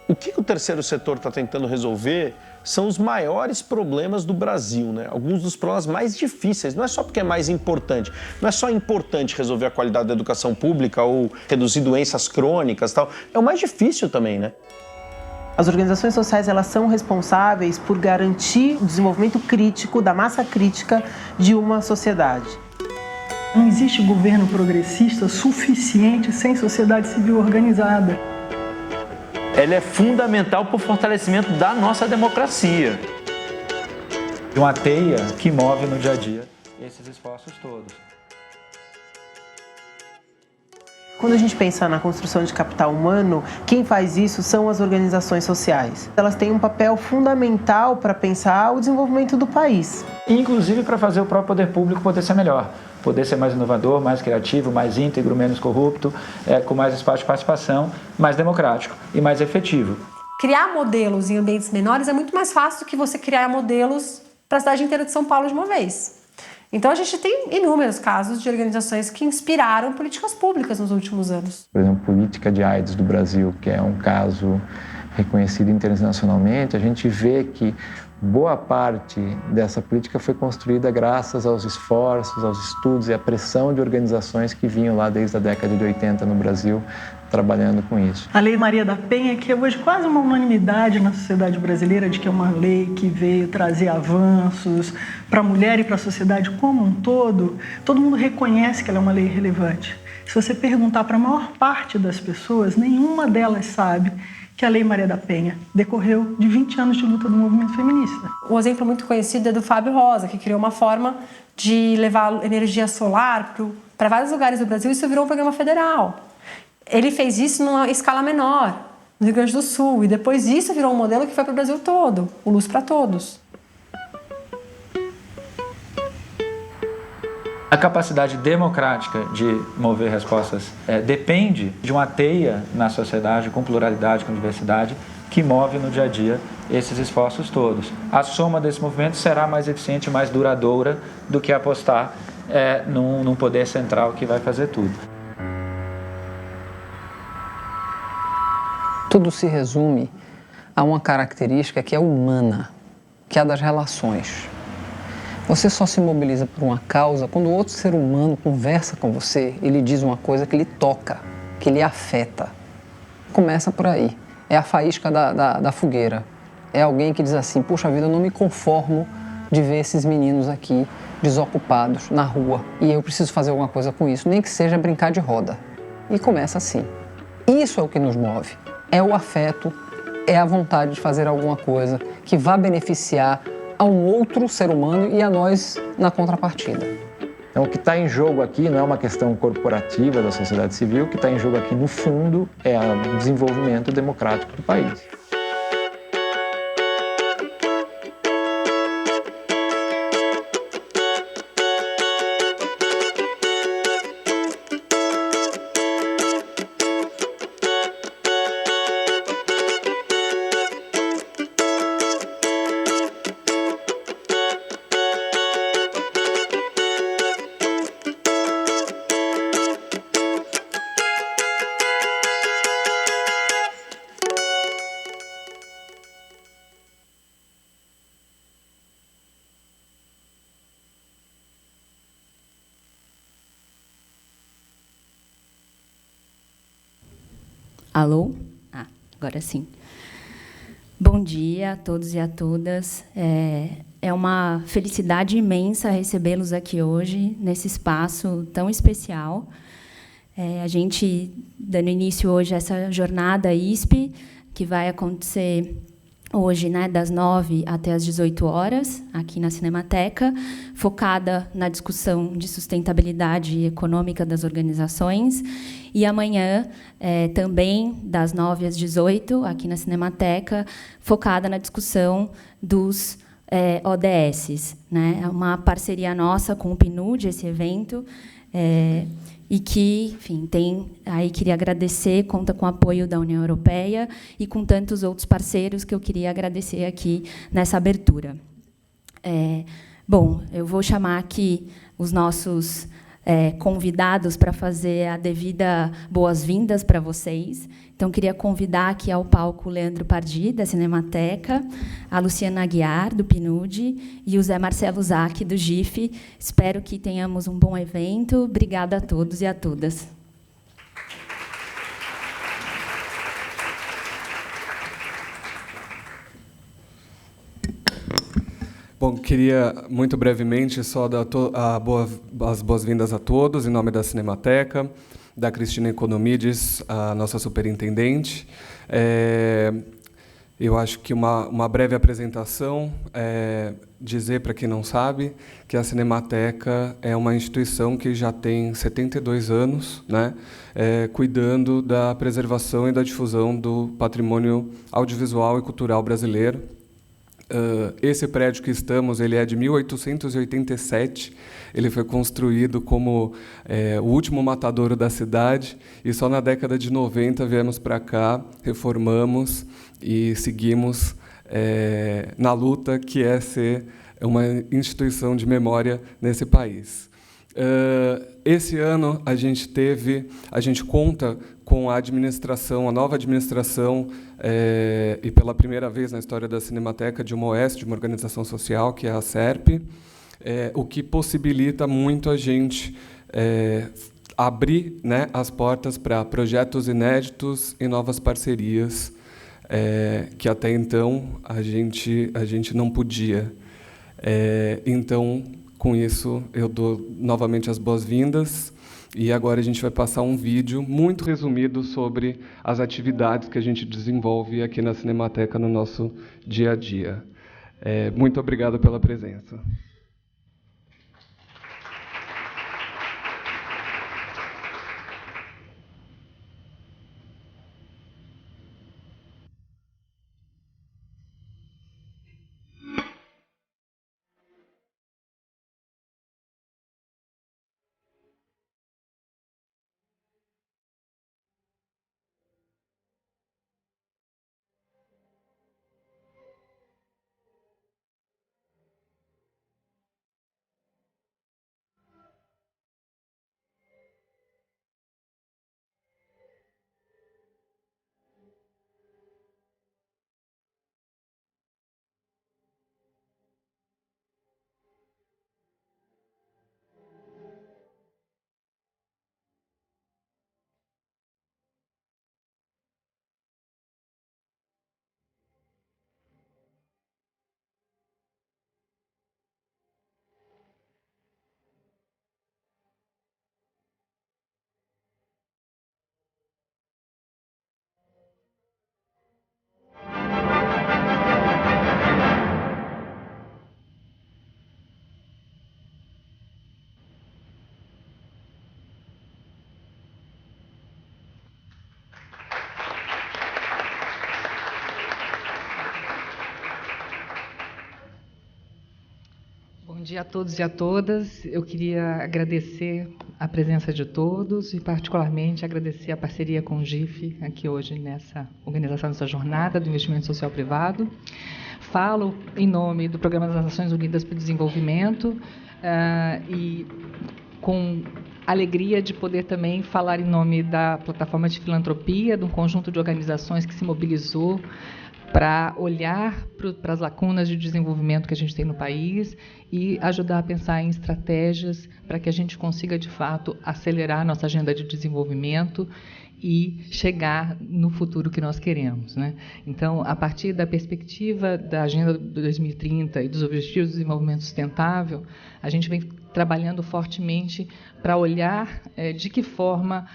O que o terceiro setor está tentando resolver são os maiores problemas do Brasil, né? Alguns dos problemas mais difíceis. Não é só porque é mais importante. Não é só importante resolver a qualidade da educação pública ou reduzir doenças crônicas e tal. É o mais difícil também, né? As organizações sociais, elas são responsáveis por garantir o desenvolvimento crítico, da massa crítica de uma sociedade. Não existe governo progressista suficiente sem sociedade civil organizada. Ela é fundamental para o fortalecimento da nossa democracia. Uma teia que move no dia a dia esses esforços todos. Quando a gente pensa na construção de capital humano, quem faz isso são as organizações sociais. Elas têm um papel fundamental para pensar o desenvolvimento do país. Inclusive para fazer o próprio poder público poder ser melhor. Poder ser mais inovador, mais criativo, mais íntegro, menos corrupto, com mais espaço de participação, mais democrático e mais efetivo. Criar modelos em ambientes menores é muito mais fácil do que você criar modelos para a cidade inteira de São Paulo de uma vez. Então a gente tem inúmeros casos de organizações que inspiraram políticas públicas nos últimos anos. Por exemplo, a política de AIDS do Brasil, que é um caso reconhecido internacionalmente, a gente vê que boa parte dessa política foi construída graças aos esforços, aos estudos e à pressão de organizações que vinham lá desde a década de 80 no Brasil, trabalhando com isso. A Lei Maria da Penha, que é hoje quase uma unanimidade na sociedade brasileira, de que é uma lei que veio trazer avanços para a mulher e para a sociedade como um todo mundo reconhece que ela é uma lei relevante. Se você perguntar para a maior parte das pessoas, nenhuma delas sabe que a Lei Maria da Penha decorreu de 20 anos de luta do movimento feminista. Um exemplo muito conhecido é do Fábio Rosa, que criou uma forma de levar energia solar para vários lugares do Brasil e isso virou um programa federal. Ele fez isso numa escala menor, no Rio Grande do Sul, e depois isso virou um modelo que foi para o Brasil todo, o Luz para Todos. A capacidade democrática de mover respostas depende de uma teia na sociedade com pluralidade, com diversidade, que move no dia a dia esses esforços todos. A soma desse movimento será mais eficiente e mais duradoura do que apostar num poder central que vai fazer tudo. Tudo se resume a uma característica que é humana, que é a das relações. Você só se mobiliza por uma causa quando outro ser humano conversa com você e lhe diz uma coisa que lhe toca, que lhe afeta. Começa por aí. É a faísca da fogueira. É alguém que diz assim, puxa vida, eu não me conformo de ver esses meninos aqui desocupados na rua e eu preciso fazer alguma coisa com isso, nem que seja brincar de roda. E começa assim. Isso é o que nos move. É o afeto, é a vontade de fazer alguma coisa que vá beneficiar a um outro ser humano e a nós na contrapartida. Então, o que está em jogo aqui não é uma questão corporativa da sociedade civil, o que está em jogo aqui, no fundo, é o desenvolvimento democrático do país. Alô? Agora sim. Bom dia a todos e a todas. É uma felicidade imensa recebê-los aqui hoje, nesse espaço tão especial. A gente dando início hoje a essa jornada ISP, que vai acontecer hoje, né, das 9 até as 18 horas, aqui na Cinemateca, focada na discussão de sustentabilidade econômica das organizações. E amanhã, também, das 9 às 18, aqui na Cinemateca, focada na discussão dos ODS. Né? É uma parceria nossa com o PNUD, esse evento, e que, enfim, queria agradecer, conta com o apoio da União Europeia e com tantos outros parceiros que eu queria agradecer aqui nessa abertura. Bom, eu vou chamar aqui os nossos convidados para fazer a devida boas-vindas para vocês. Então, queria convidar aqui ao palco o Leandro Pardi, da Cinemateca, a Luciana Aguiar, do PNUD, e o Zé Marcelo Zac, do GIF. Espero que tenhamos um bom evento. Obrigada a todos e a todas. Bom, queria, muito brevemente, só dar as boas-vindas a todos, em nome da Cinemateca, da Cristina Economides, a nossa superintendente. Eu acho que uma breve apresentação, dizer, para quem não sabe, que a Cinemateca é uma instituição que já tem 72 anos, né, cuidando da preservação e da difusão do patrimônio audiovisual e cultural brasileiro. Esse prédio que estamos, ele é de 1887, ele foi construído como o último matadouro da cidade, e só na década de 90 viemos para cá, reformamos e seguimos na luta que é ser uma instituição de memória nesse país. Esse ano a gente conta com a administração, a nova administração, e pela primeira vez na história da Cinemateca, de uma OS, de uma organização social, que é a SERP, o que possibilita muito a gente abrir, né, as portas para projetos inéditos e novas parcerias, que até então a gente não podia. Então, com isso, eu dou novamente as boas-vindas. E agora a gente vai passar um vídeo muito resumido sobre as atividades que a gente desenvolve aqui na Cinemateca no nosso dia a dia. Muito obrigado pela presença. Bom dia a todos e a todas. Eu queria agradecer a presença de todos e, particularmente, agradecer a parceria com o GIF aqui hoje nessa organização dessa jornada do investimento social privado. Falo em nome do Programa das Nações Unidas para o Desenvolvimento e com alegria de poder também falar em nome da Plataforma de Filantropia, de um conjunto de organizações que se mobilizou para olhar para as lacunas de desenvolvimento que a gente tem no país e ajudar a pensar em estratégias para que a gente consiga, de fato, acelerar a nossa agenda de desenvolvimento e chegar no futuro que nós queremos, né? Então, a partir da perspectiva da Agenda 2030 e dos Objetivos de Desenvolvimento Sustentável, a gente vem trabalhando fortemente para olhar de que forma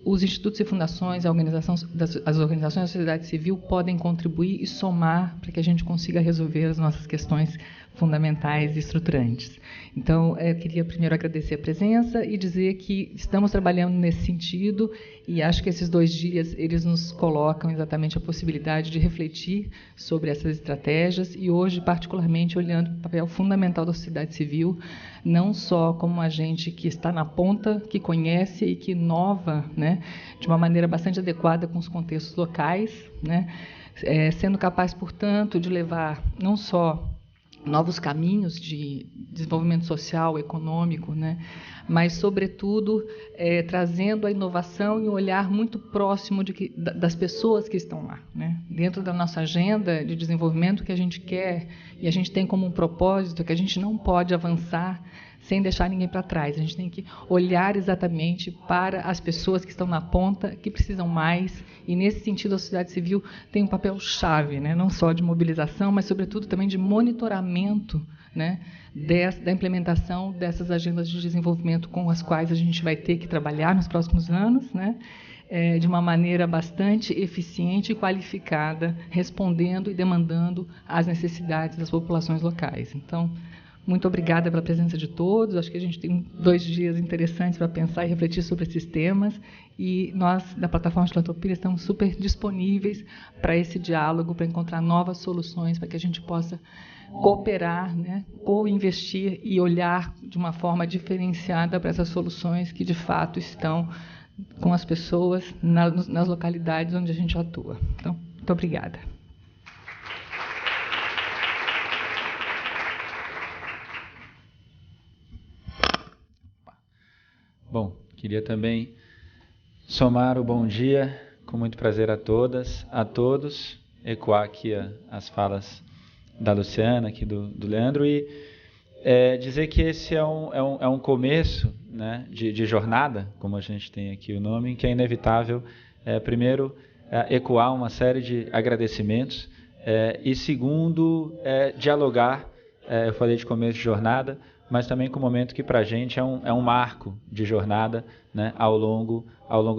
os institutos e fundações, as organizações da sociedade civil podem contribuir e somar para que a gente consiga resolver as nossas questões fundamentais e estruturantes. Então, eu queria primeiro agradecer a presença e dizer que estamos trabalhando nesse sentido e acho que esses 2 dias eles nos colocam exatamente a possibilidade de refletir sobre essas estratégias e hoje, particularmente, olhando para o papel fundamental da sociedade civil, não só como um agente que está na ponta, que conhece e que inova, né, de uma maneira bastante adequada com os contextos locais, né, sendo capaz, portanto, de levar não só novos caminhos de desenvolvimento social, econômico, né? Mas, sobretudo, trazendo a inovação e um olhar muito próximo das pessoas que estão lá, né? Dentro da nossa agenda de desenvolvimento que a gente quer, e a gente tem como um propósito que a gente não pode avançar sem deixar ninguém para trás. A gente tem que olhar exatamente para as pessoas que estão na ponta, que precisam mais, e, nesse sentido, a sociedade civil tem um papel-chave, né? Não só de mobilização, mas, sobretudo, também de monitoramento, né, da implementação dessas agendas de desenvolvimento com as quais a gente vai ter que trabalhar nos próximos anos, né, de uma maneira bastante eficiente e qualificada, respondendo e demandando às necessidades das populações locais. Então, muito obrigada pela presença de todos. Acho que a gente tem 2 dias interessantes para pensar e refletir sobre esses temas, e nós, da Plataforma de Filantropia, estamos super disponíveis para esse diálogo, para encontrar novas soluções, para que a gente possa cooperar, né, co-investir e olhar de uma forma diferenciada para essas soluções que, de fato, estão com as pessoas nas localidades onde a gente atua. Então, muito obrigada. Bom, queria também somar o bom dia, com muito prazer a todas, a todos, ecoar aqui as falas da Luciana, aqui do Leandro, e dizer que esse é um começo, né, de jornada, como a gente tem aqui o nome, que é inevitável, primeiro, ecoar uma série de agradecimentos, e segundo, dialogar, eu falei de começo de jornada, mas também com um momento que para a gente é um marco de jornada, né, ao longo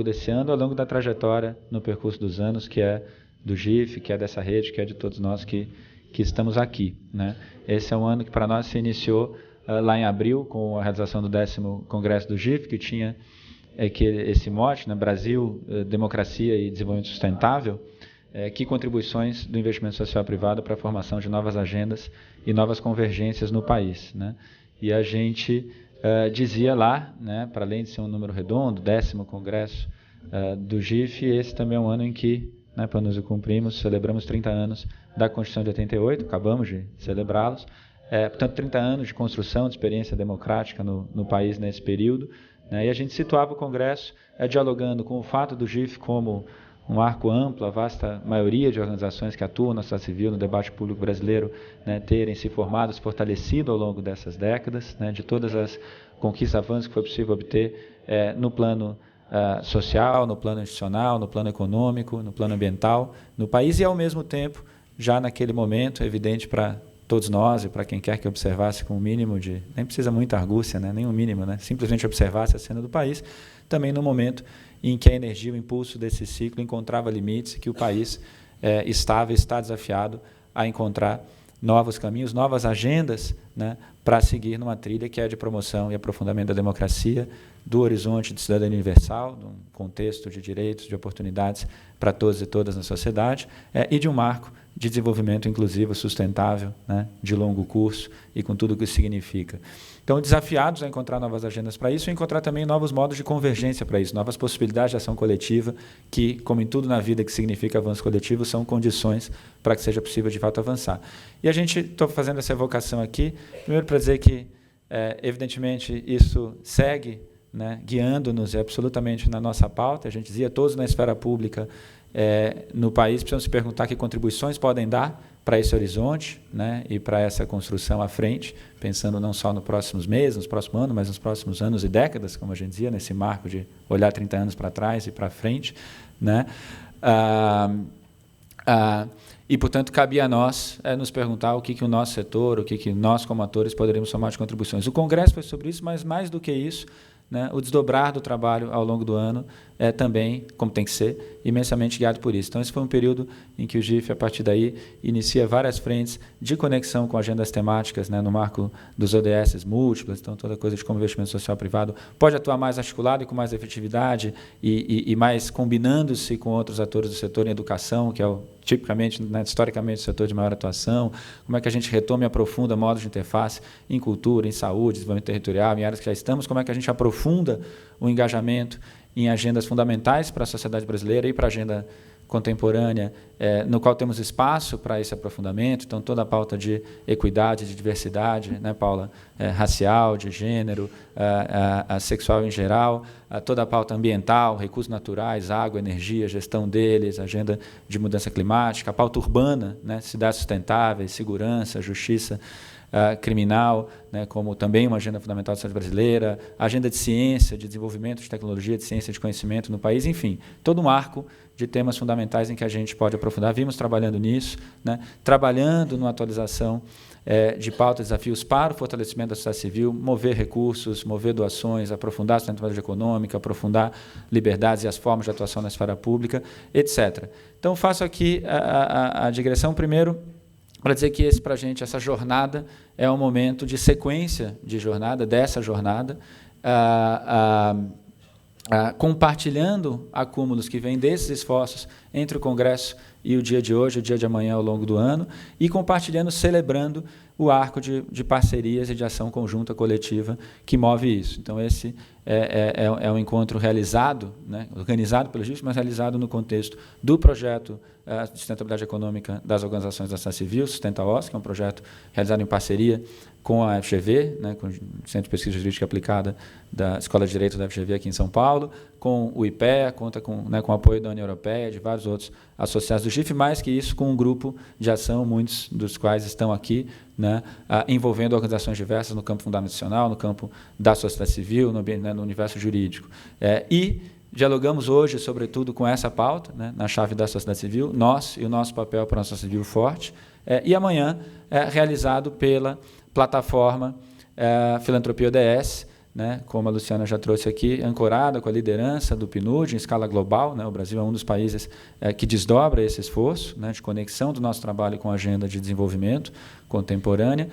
desse ano, ao longo da trajetória no percurso dos anos, que é do GIF, que é dessa rede, que é de todos nós que estamos aqui, né? Esse é um ano que para nós se iniciou lá em abril, com a realização do 10º Congresso do GIF, que tinha esse mote, né, Brasil, Democracia e Desenvolvimento Sustentável, que contribuições do investimento social privado para a formação de novas agendas e novas convergências no país, né? E a gente dizia lá, né, para além de ser um número redondo, 10º Congresso do GIF, esse também é um ano em que, né, para nós o cumprimos, celebramos 30 anos da Constituição de 88, acabamos de celebrá-los, portanto 30 anos de construção, de experiência democrática no país nesse período, né, e a gente situava o Congresso dialogando com o fato do GIF como um arco amplo, a vasta maioria de organizações que atuam na sociedade civil, no debate público brasileiro, né, terem se formado, se fortalecido ao longo dessas décadas, né, de todas as conquistas, avanços que foi possível obter no plano social, no plano institucional, no plano econômico, no plano ambiental, no país, e ao mesmo tempo, já naquele momento, evidente para todos nós e para quem quer que observasse com o mínimo de, nem precisa muita argúcia, né, nem o mínimo, né, simplesmente observasse a cena do país, também no momento em que a energia, o impulso desse ciclo encontrava limites e que o país está desafiado a encontrar novos caminhos, novas agendas, né, para seguir numa trilha que é de promoção e aprofundamento da democracia, do horizonte de cidadania universal, de um contexto de direitos, de oportunidades para todos e todas na sociedade, e de um marco de desenvolvimento inclusivo, sustentável, né, de longo curso e com tudo o que isso significa. Então, desafiados a encontrar novas agendas para isso e encontrar também novos modos de convergência para isso, novas possibilidades de ação coletiva que, como em tudo na vida que significa avanço coletivo, são condições para que seja possível, de fato, avançar. E a gente, estou fazendo essa evocação aqui, primeiro para dizer que, evidentemente, isso segue, né, guiando-nos absolutamente na nossa pauta. A gente dizia, todos na esfera pública no país precisam se perguntar que contribuições podem dar para esse horizonte, né, e para essa construção à frente, pensando não só nos próximos meses, nos próximos anos, mas nos próximos anos e décadas, como a gente dizia, nesse marco de olhar 30 anos para trás e para frente, né? E, portanto, cabia a nós nos perguntar o que o nosso setor, o que nós, como atores, poderíamos somar de contribuições. O Congresso foi sobre isso, mas, mais do que isso, né, o desdobrar do trabalho ao longo do ano também, como tem que ser, imensamente guiado por isso. Então, esse foi um período em que o GIF, a partir daí, inicia várias frentes de conexão com agendas temáticas, né, no marco dos ODS múltiplas, então toda coisa de como investimento social privado pode atuar mais articulado e com mais efetividade e mais combinando-se com outros atores do setor em educação, que é tipicamente, né, historicamente, o setor de maior atuação, como é que a gente retoma e aprofunda modos de interface em cultura, em saúde, desenvolvimento territorial, em áreas que já estamos, como é que a gente aprofunda o engajamento em agendas fundamentais para a sociedade brasileira e para a agenda contemporânea, no qual temos espaço para esse aprofundamento. Então, toda a pauta de equidade, de diversidade, né, Paula? Racial, de gênero, a sexual em geral, toda a pauta ambiental, recursos naturais, água, energia, gestão deles, agenda de mudança climática, a pauta urbana, né, cidades sustentáveis, segurança, justiça criminal, né, como também uma agenda fundamental da sociedade brasileira, agenda de ciência, de desenvolvimento de tecnologia, de ciência, de conhecimento no país, enfim, todo um arco de temas fundamentais em que a gente pode aprofundar. Vimos trabalhando nisso, né, trabalhando numa atualização de pautas e desafios para o fortalecimento da sociedade civil, mover recursos, mover doações, aprofundar a sustentabilidade econômica, aprofundar liberdades e as formas de atuação na esfera pública, etc. Então, faço aqui a digressão primeiro para dizer que esse, para a gente, essa jornada é um momento de sequência de jornada, dessa jornada, compartilhando acúmulos que vêm desses esforços entre o Congresso e o dia de hoje, o dia de amanhã, ao longo do ano, e compartilhando, celebrando o arco de parcerias e de ação conjunta coletiva que move isso. Então, esse é um encontro realizado, né, organizado pelo GIF, mas realizado no contexto do projeto de sustentabilidade econômica das organizações da sociedade civil, Sustenta-OSC, que é um projeto realizado em parceria com a FGV, né, com o Centro de Pesquisa Jurídica Aplicada da Escola de Direito da FGV aqui em São Paulo, com o IPEA, conta com o apoio da União Europeia, de vários outros associados do GIF, mais que isso, com um grupo de ação, muitos dos quais estão aqui, né, envolvendo organizações diversas no campo fundacional, no campo da sociedade civil, no universo jurídico. E dialogamos hoje, sobretudo, com essa pauta, né, na chave da sociedade civil, nós e o nosso papel para uma sociedade civil forte, e amanhã realizado pela plataforma Filantropia ODS, né, como a Luciana já trouxe aqui, ancorada com a liderança do PNUD em escala global, né, o Brasil é um dos países que desdobra esse esforço, né, de conexão do nosso trabalho com a agenda de desenvolvimento contemporânea,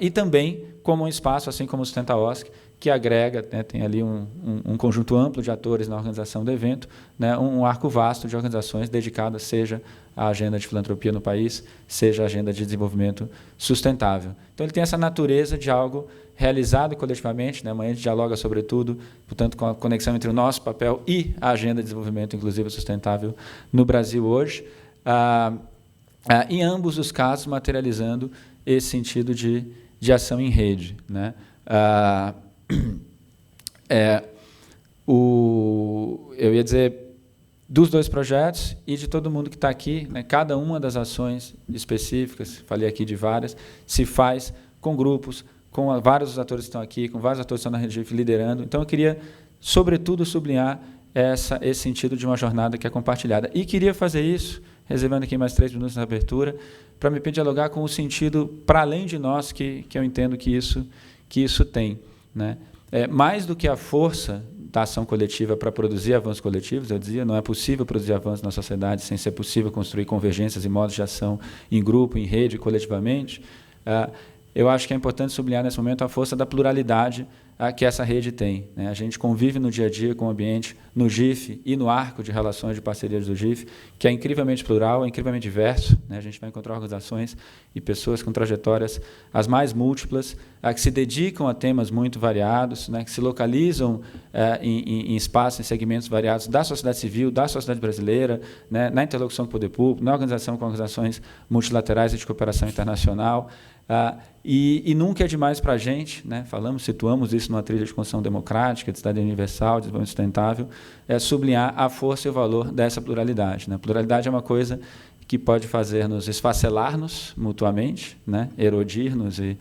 e também como um espaço, assim como o Sustenta-OSC, que agrega, né, tem ali um conjunto amplo de atores na organização do evento, né, um arco vasto de organizações dedicadas, seja à agenda de filantropia no país, seja à agenda de desenvolvimento sustentável. Então, ele tem essa natureza de algo realizado coletivamente, né, amanhã a gente dialoga, sobretudo, portanto, com a conexão entre o nosso papel e a agenda de desenvolvimento inclusivo sustentável no Brasil hoje, em ambos os casos materializando esse sentido de ação em rede, né. Eu ia dizer dos dois projetos e de todo mundo que está aqui, né, cada uma das ações específicas, falei aqui de várias, se faz com grupos, com vários dos atores que estão aqui, com vários atores que estão na rede GIF liderando. Então, eu queria, sobretudo, sublinhar esse sentido de uma jornada que é compartilhada. E queria fazer isso, reservando aqui mais 3 minutos na abertura, para me pedir dialogar com o sentido para além de nós que eu entendo que isso tem, né? Mais do que a força da ação coletiva para produzir avanços coletivos, eu dizia, não é possível produzir avanços na sociedade sem ser possível construir convergências e modos de ação em grupo, em rede, coletivamente. Eu acho que é importante sublinhar nesse momento a força da pluralidade que essa rede tem, né? A gente convive no dia a dia com o ambiente, no GIF e no arco de relações de parcerias do GIF, que é incrivelmente plural, é incrivelmente diverso, né? A gente vai encontrar organizações e pessoas com trajetórias as mais múltiplas, que se dedicam a temas muito variados, né? Que se localizam em espaços, em segmentos variados da sociedade civil, da sociedade brasileira, né? Na interlocução com o poder público, na organização com organizações multilaterais e de cooperação internacional. E nunca é demais para a gente, né? Situamos isso numa trilha de construção democrática, de cidadania universal, de desenvolvimento sustentável, sublinhar a força e o valor dessa pluralidade, né? A pluralidade é uma coisa que pode fazer-nos esfacelar-nos mutuamente, né? Erodir-nos e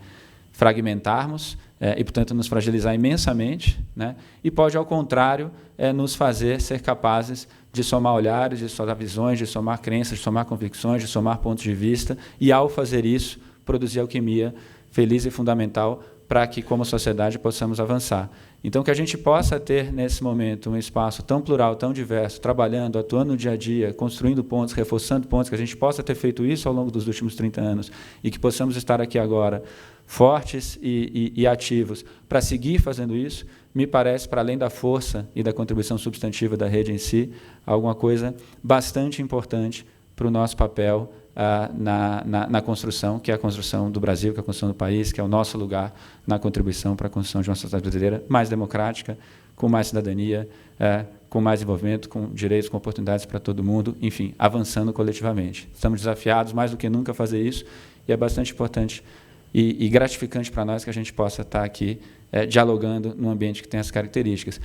fragmentarmos, e, portanto, nos fragilizar imensamente, né? E pode, ao contrário, nos fazer ser capazes de somar olhares, de somar visões, de somar crenças, de somar convicções, de somar pontos de vista, e, ao fazer isso, produzir alquimia feliz e fundamental para que, como sociedade, possamos avançar. Então, que a gente possa ter, nesse momento, um espaço tão plural, tão diverso, trabalhando, atuando no dia a dia, construindo pontos, reforçando pontos, que a gente possa ter feito isso ao longo dos últimos 30 anos e que possamos estar aqui agora fortes e ativos para seguir fazendo isso, me parece, para além da força e da contribuição substantiva da rede em si, alguma coisa bastante importante para o nosso papel na construção, que é a construção do Brasil, que é a construção do país, que é o nosso lugar na contribuição para a construção de uma sociedade brasileira mais democrática, com mais cidadania, com mais envolvimento, com direitos, com oportunidades para todo mundo, enfim, avançando coletivamente. Estamos desafiados mais do que nunca a fazer isso, e é bastante importante e gratificante para nós que a gente possa estar aqui dialogando num ambiente que tem essas características.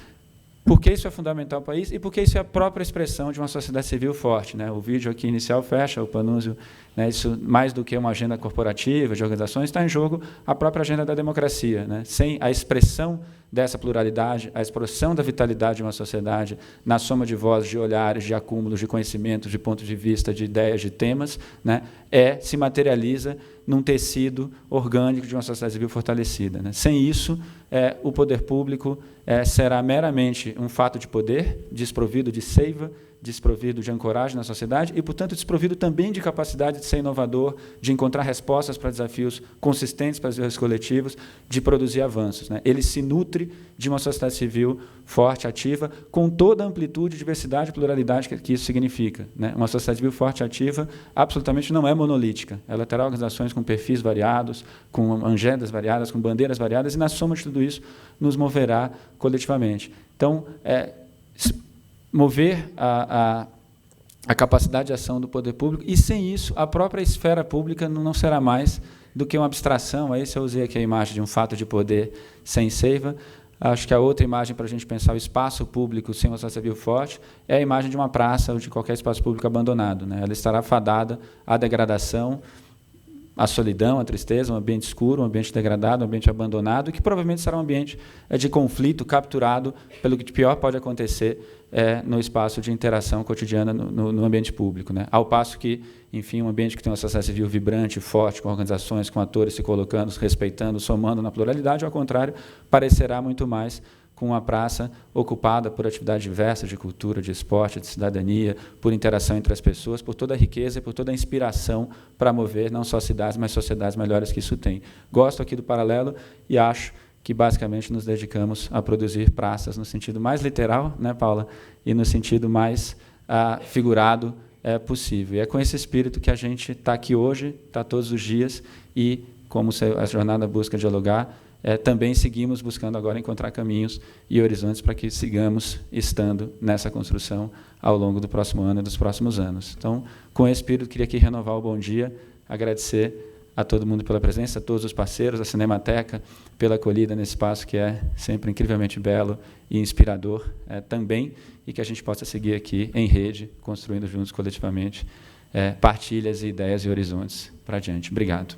Porque isso é fundamental para o país e porque isso é a própria expressão de uma sociedade civil forte, né? O vídeo aqui inicial fecha, o Panunzio, né? Isso, mais do que uma agenda corporativa de organizações, está em jogo a própria agenda da democracia, né? Sem a expressão dessa pluralidade, a expressão da vitalidade de uma sociedade, na soma de vozes, de olhares, de acúmulos, de conhecimentos, de pontos de vista, de ideias, de temas, né? Se materializa num tecido orgânico de uma sociedade civil fortalecida, né? Sem isso, o poder público será meramente um fato de poder, desprovido de seiva, desprovido de ancoragem na sociedade e, portanto, desprovido também de capacidade de ser inovador, de encontrar respostas para desafios consistentes, para desafios coletivos, de produzir avanços, né? Ele se nutre de uma sociedade civil forte, ativa, com toda a amplitude, diversidade e pluralidade que isso significa, né? Uma sociedade civil forte, ativa, absolutamente não é monolítica. Ela terá organizações com perfis variados, com agendas variadas, com bandeiras variadas, e, na soma de tudo isso, nos moverá coletivamente. Então, mover a capacidade de ação do poder público, e, sem isso, a própria esfera pública não será mais do que uma abstração. Aí, se eu usei aqui a imagem de um fato de poder sem seiva, acho que a outra imagem para a gente pensar o espaço público sem uma sociedade civil forte é a imagem de uma praça ou de qualquer espaço público abandonado, né? Ela estará fadada à degradação, à solidão, à tristeza, um ambiente escuro, um ambiente degradado, um ambiente abandonado, que provavelmente será um ambiente de conflito, capturado pelo que de pior pode acontecer no espaço de interação cotidiana no ambiente público, né? Ao passo que, enfim, um ambiente que tem uma sociedade civil vibrante, forte, com organizações, com atores se colocando, se respeitando, somando na pluralidade, ao contrário, parecerá muito mais com uma praça ocupada por atividades diversas de cultura, de esporte, de cidadania, por interação entre as pessoas, por toda a riqueza e por toda a inspiração para mover não só cidades, mas sociedades melhores que isso tem. Gosto aqui do paralelo e acho que, basicamente, nos dedicamos a produzir praças no sentido mais literal, né, Paula, e no sentido mais figurado possível. E é com esse espírito que a gente está aqui hoje, está todos os dias, e, como a jornada busca dialogar, também seguimos buscando agora encontrar caminhos e horizontes para que sigamos estando nessa construção ao longo do próximo ano e dos próximos anos. Então, com esse espírito, queria aqui renovar o bom dia, agradecer a todo mundo pela presença, a todos os parceiros, a Cinemateca, pela acolhida nesse espaço que é sempre incrivelmente belo e inspirador também, e que a gente possa seguir aqui em rede, construindo juntos, coletivamente, partilhas, ideias e horizontes para adiante. Obrigado.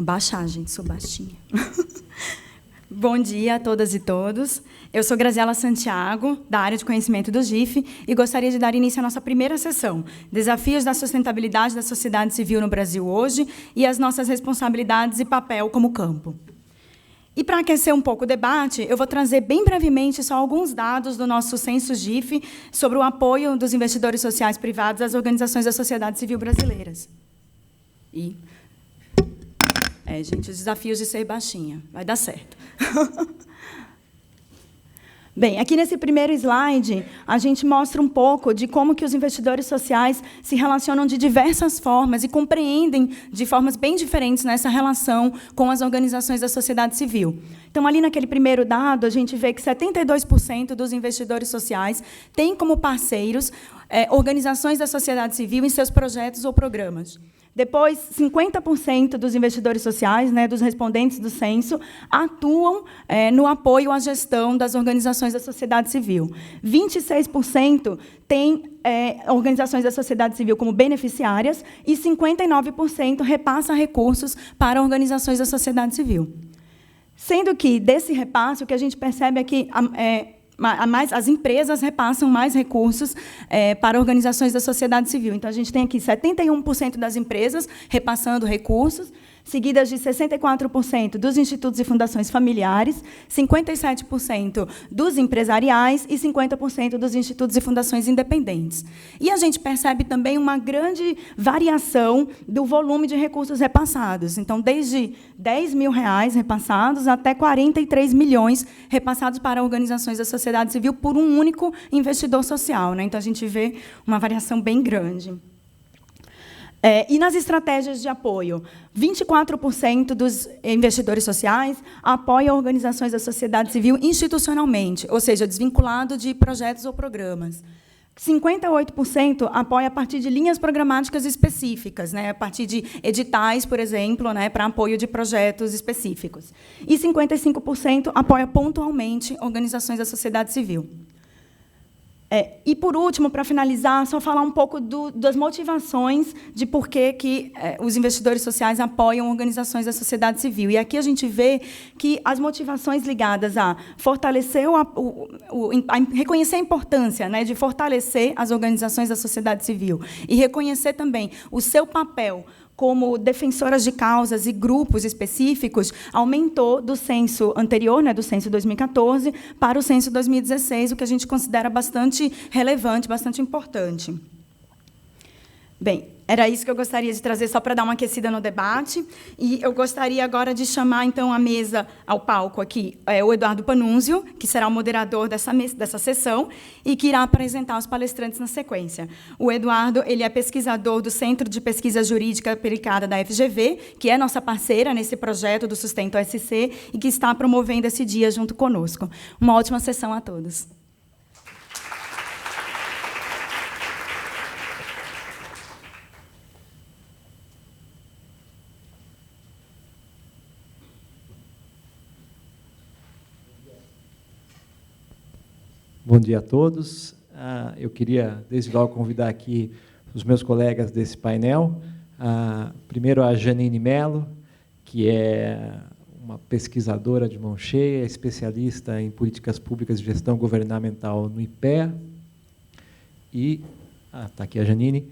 Baixar, gente, sou baixinha. Bom dia a todas e todos. Eu sou Graziela Santiago, da área de conhecimento do GIF, e gostaria de dar início à nossa primeira sessão, Desafios da Sustentabilidade da Sociedade Civil no Brasil hoje e as nossas responsabilidades e papel como campo. E, para aquecer um pouco o debate, eu vou trazer bem brevemente só alguns dados do nosso censo GIF sobre o apoio dos investidores sociais privados às organizações da sociedade civil brasileiras. Gente, os desafios de ser baixinha. Vai dar certo. Bem, aqui nesse primeiro slide, a gente mostra um pouco de como que os investidores sociais se relacionam de diversas formas e compreendem de formas bem diferentes nessa relação com as organizações da sociedade civil. Então, ali naquele primeiro dado, a gente vê que 72% dos investidores sociais têm como parceiros organizações da sociedade civil em seus projetos ou programas. Depois, 50% dos investidores sociais, né, dos respondentes do censo, atuam no apoio à gestão das organizações da sociedade civil. 26% têm organizações da sociedade civil como beneficiárias e 59% repassa recursos para organizações da sociedade civil. Sendo que, desse repasse, o que a gente percebe é que as empresas repassam mais recursos para organizações da sociedade civil. Então, a gente tem aqui 71% das empresas repassando recursos, seguidas de 64% dos institutos e fundações familiares, 57% dos empresariais e 50% dos institutos e fundações independentes. E a gente percebe também uma grande variação do volume de recursos repassados. Então, desde R$10 mil repassados até 43 milhões repassados para organizações da sociedade civil por um único investidor social, né? Então, a gente vê uma variação bem grande. E nas estratégias de apoio, 24% dos investidores sociais apoiam organizações da sociedade civil institucionalmente, ou seja, desvinculado de projetos ou programas. 58% apoia a partir de linhas programáticas específicas, né, a partir de editais, por exemplo, né, para apoio de projetos específicos. E 55% apoia pontualmente organizações da sociedade civil. E, por último, para finalizar, só falar um pouco das motivações de por que os investidores sociais apoiam organizações da sociedade civil. E aqui a gente vê que as motivações ligadas a fortalecer, a reconhecer a importância, né, de fortalecer as organizações da sociedade civil e reconhecer também o seu papel como defensoras de causas e grupos específicos, aumentou do censo anterior, né, do censo 2014, para o censo 2016, o que a gente considera bastante relevante, bastante importante. Bem, era isso que eu gostaria de trazer, só para dar uma aquecida no debate. E eu gostaria agora de chamar, então, à mesa, ao palco aqui, o Eduardo Panunzio, que será o moderador dessa sessão e que irá apresentar os palestrantes na sequência. O Eduardo, ele é pesquisador do Centro de Pesquisa Jurídica Aplicada da FGV, que é nossa parceira nesse projeto do Sustento SC e que está promovendo esse dia junto conosco. Uma ótima sessão a todos. Bom dia a todos. Eu queria, desde logo, convidar aqui os meus colegas desse painel. Primeiro, a Janine Mello, que é uma pesquisadora de mão cheia, especialista em políticas públicas de gestão governamental no IPEA. E está aqui a Janine.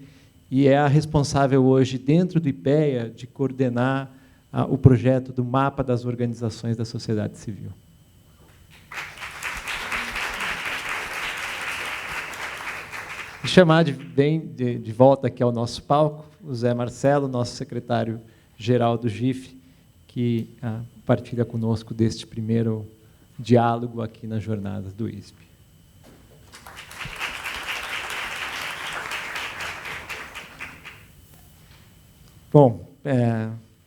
E é a responsável hoje, dentro do IPEA, de coordenar o projeto do Mapa das Organizações da Sociedade Civil. E chamar de volta aqui ao nosso palco o Zé Marcelo, nosso secretário-geral do GIF, que partilha conosco deste primeiro diálogo aqui nas jornadas do ISP. Bom,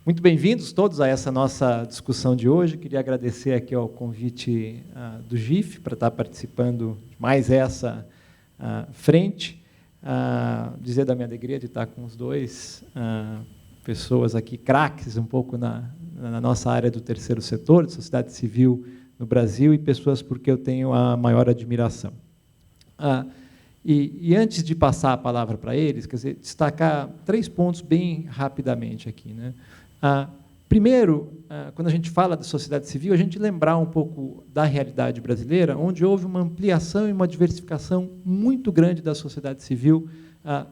muito bem-vindos todos a essa nossa discussão de hoje. Queria agradecer aqui ao convite do GIF para estar participando de mais essa frente, dizer da minha alegria de estar com os dois pessoas aqui, craques um pouco na nossa área do terceiro setor, de sociedade civil no Brasil, e pessoas por que eu tenho a maior admiração. E antes de passar a palavra para eles, quer dizer, destacar 3 pontos bem rapidamente aqui, né? Primeiro, quando a gente fala da sociedade civil, a gente lembrar um pouco da realidade brasileira, onde houve uma ampliação e uma diversificação muito grande da sociedade civil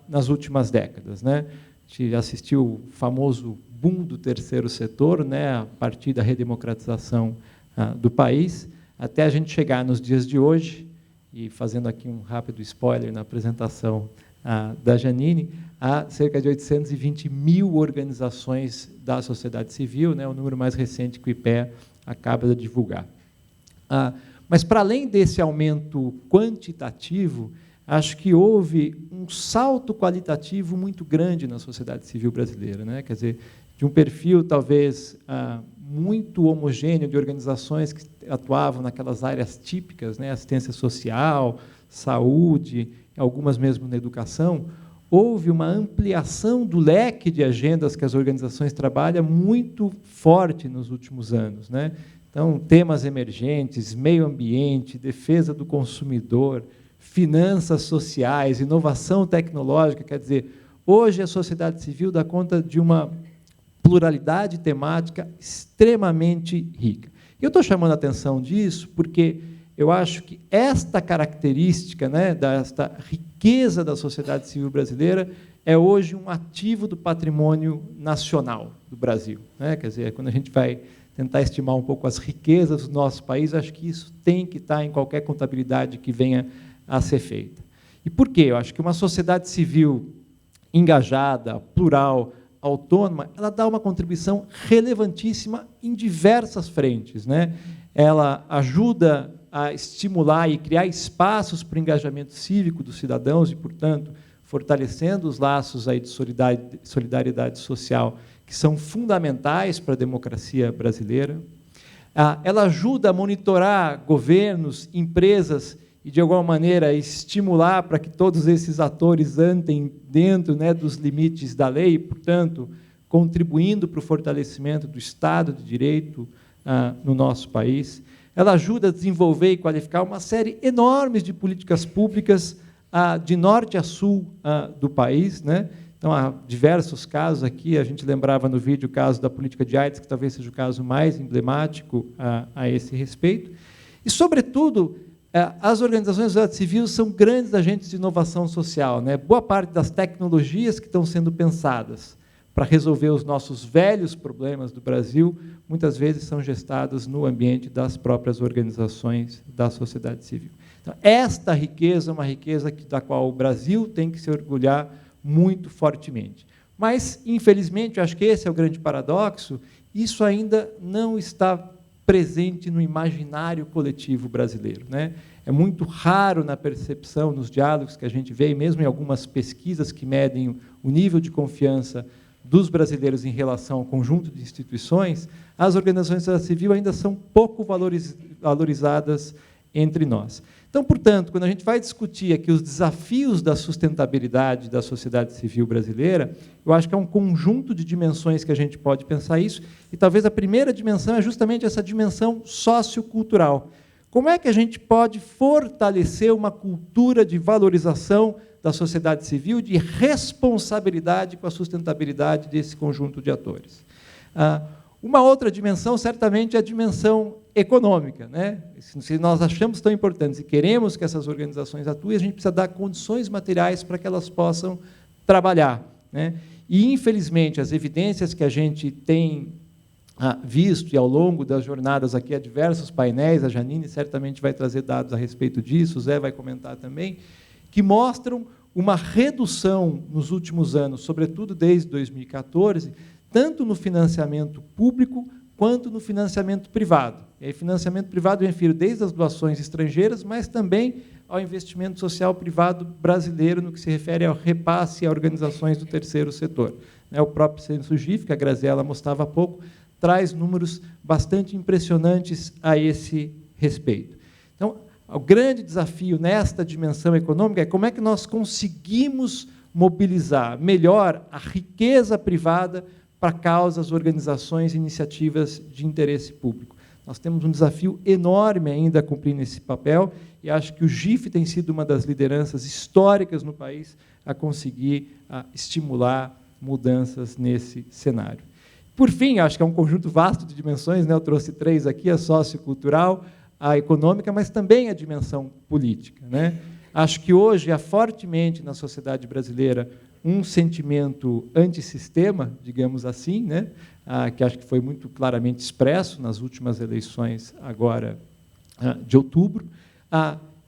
nas últimas décadas, né? A gente assistiu o famoso boom do terceiro setor, né, a partir da redemocratização do país, até a gente chegar nos dias de hoje, e fazendo aqui um rápido spoiler na apresentação da Janine, há cerca de 820 mil organizações da sociedade civil, né, o número mais recente que o IPEA acaba de divulgar. Mas, para além desse aumento quantitativo, acho que houve um salto qualitativo muito grande na sociedade civil brasileira, né? Quer dizer, de um perfil, talvez, muito homogêneo de organizações que atuavam naquelas áreas típicas, né, assistência social, saúde, algumas mesmo na educação, houve uma ampliação do leque de agendas que as organizações trabalham muito forte nos últimos anos, né? Então, temas emergentes, meio ambiente, defesa do consumidor, finanças sociais, inovação tecnológica, quer dizer, hoje a sociedade civil dá conta de uma pluralidade temática extremamente rica. E eu estou chamando a atenção disso porque eu acho que esta característica, né, desta riqueza da sociedade civil brasileira, é hoje um ativo do patrimônio nacional do Brasil, né? Quer dizer, quando a gente vai tentar estimar um pouco as riquezas do nosso país, acho que isso tem que estar em qualquer contabilidade que venha a ser feita. E por quê? Eu acho que uma sociedade civil engajada, plural, autônoma, ela dá uma contribuição relevantíssima em diversas frentes, né? Ela ajuda a estimular e criar espaços para o engajamento cívico dos cidadãos e, portanto, fortalecendo os laços aí de solidariedade social que são fundamentais para a democracia brasileira. Ela ajuda a monitorar governos, empresas e, de alguma maneira, estimular para que todos esses atores andem dentro, né, dos limites da lei, e, portanto, contribuindo para o fortalecimento do Estado de Direito no nosso país. Ela ajuda a desenvolver e qualificar uma série enorme de políticas públicas de norte a sul do país, né? Então, há diversos casos aqui, a gente lembrava no vídeo o caso da política de AIDS, que talvez seja o caso mais emblemático a esse respeito. E, sobretudo, as organizações da sociedade civil são grandes agentes de inovação social, né? Boa parte das tecnologias que estão sendo pensadas para resolver os nossos velhos problemas do Brasil, muitas vezes são gestadas no ambiente das próprias organizações da sociedade civil. Então, esta riqueza é uma riqueza da qual o Brasil tem que se orgulhar muito fortemente. Mas, infelizmente, eu acho que esse é o grande paradoxo, isso ainda não está presente no imaginário coletivo brasileiro, né? É muito raro na percepção, nos diálogos que a gente vê, e mesmo em algumas pesquisas que medem o nível de confiança dos brasileiros em relação ao conjunto de instituições, as organizações da sociedade civil ainda são pouco valorizadas entre nós. Então, portanto, quando a gente vai discutir aqui os desafios da sustentabilidade da sociedade civil brasileira, eu acho que é um conjunto de dimensões que a gente pode pensar isso, e talvez a primeira dimensão é justamente essa dimensão sociocultural. Como é que a gente pode fortalecer uma cultura de valorização da sociedade civil, de responsabilidade com a sustentabilidade desse conjunto de atores? Uma outra dimensão, certamente, é a dimensão econômica, né? Se nós achamos tão importantes e queremos que essas organizações atuem, a gente precisa dar condições materiais para que elas possam trabalhar, né? E, infelizmente, as evidências que a gente tem visto, e ao longo das jornadas aqui, há diversos painéis, a Janine certamente vai trazer dados a respeito disso, o Zé vai comentar também, que mostram uma redução nos últimos anos, sobretudo desde 2014, tanto no financiamento público quanto no financiamento privado. E aí, financiamento privado eu refiro desde as doações estrangeiras, mas também ao investimento social privado brasileiro, no que se refere ao repasse a organizações do terceiro setor. O próprio censo GIF, que a Graziela mostrava há pouco, traz números bastante impressionantes a esse respeito. Então, o grande desafio nesta dimensão econômica é como é que nós conseguimos mobilizar melhor a riqueza privada para causas, organizações e iniciativas de interesse público. Nós temos um desafio enorme ainda a cumprir nesse papel, e acho que o GIF tem sido uma das lideranças históricas no país a conseguir estimular mudanças nesse cenário. Por fim, acho que é um conjunto vasto de dimensões, né? Eu trouxe 3 aqui, a sociocultural, a econômica, mas também a dimensão política, né? Acho que hoje há fortemente na sociedade brasileira um sentimento antissistema, digamos assim, né? Que acho que foi muito claramente expresso nas últimas eleições agora de outubro.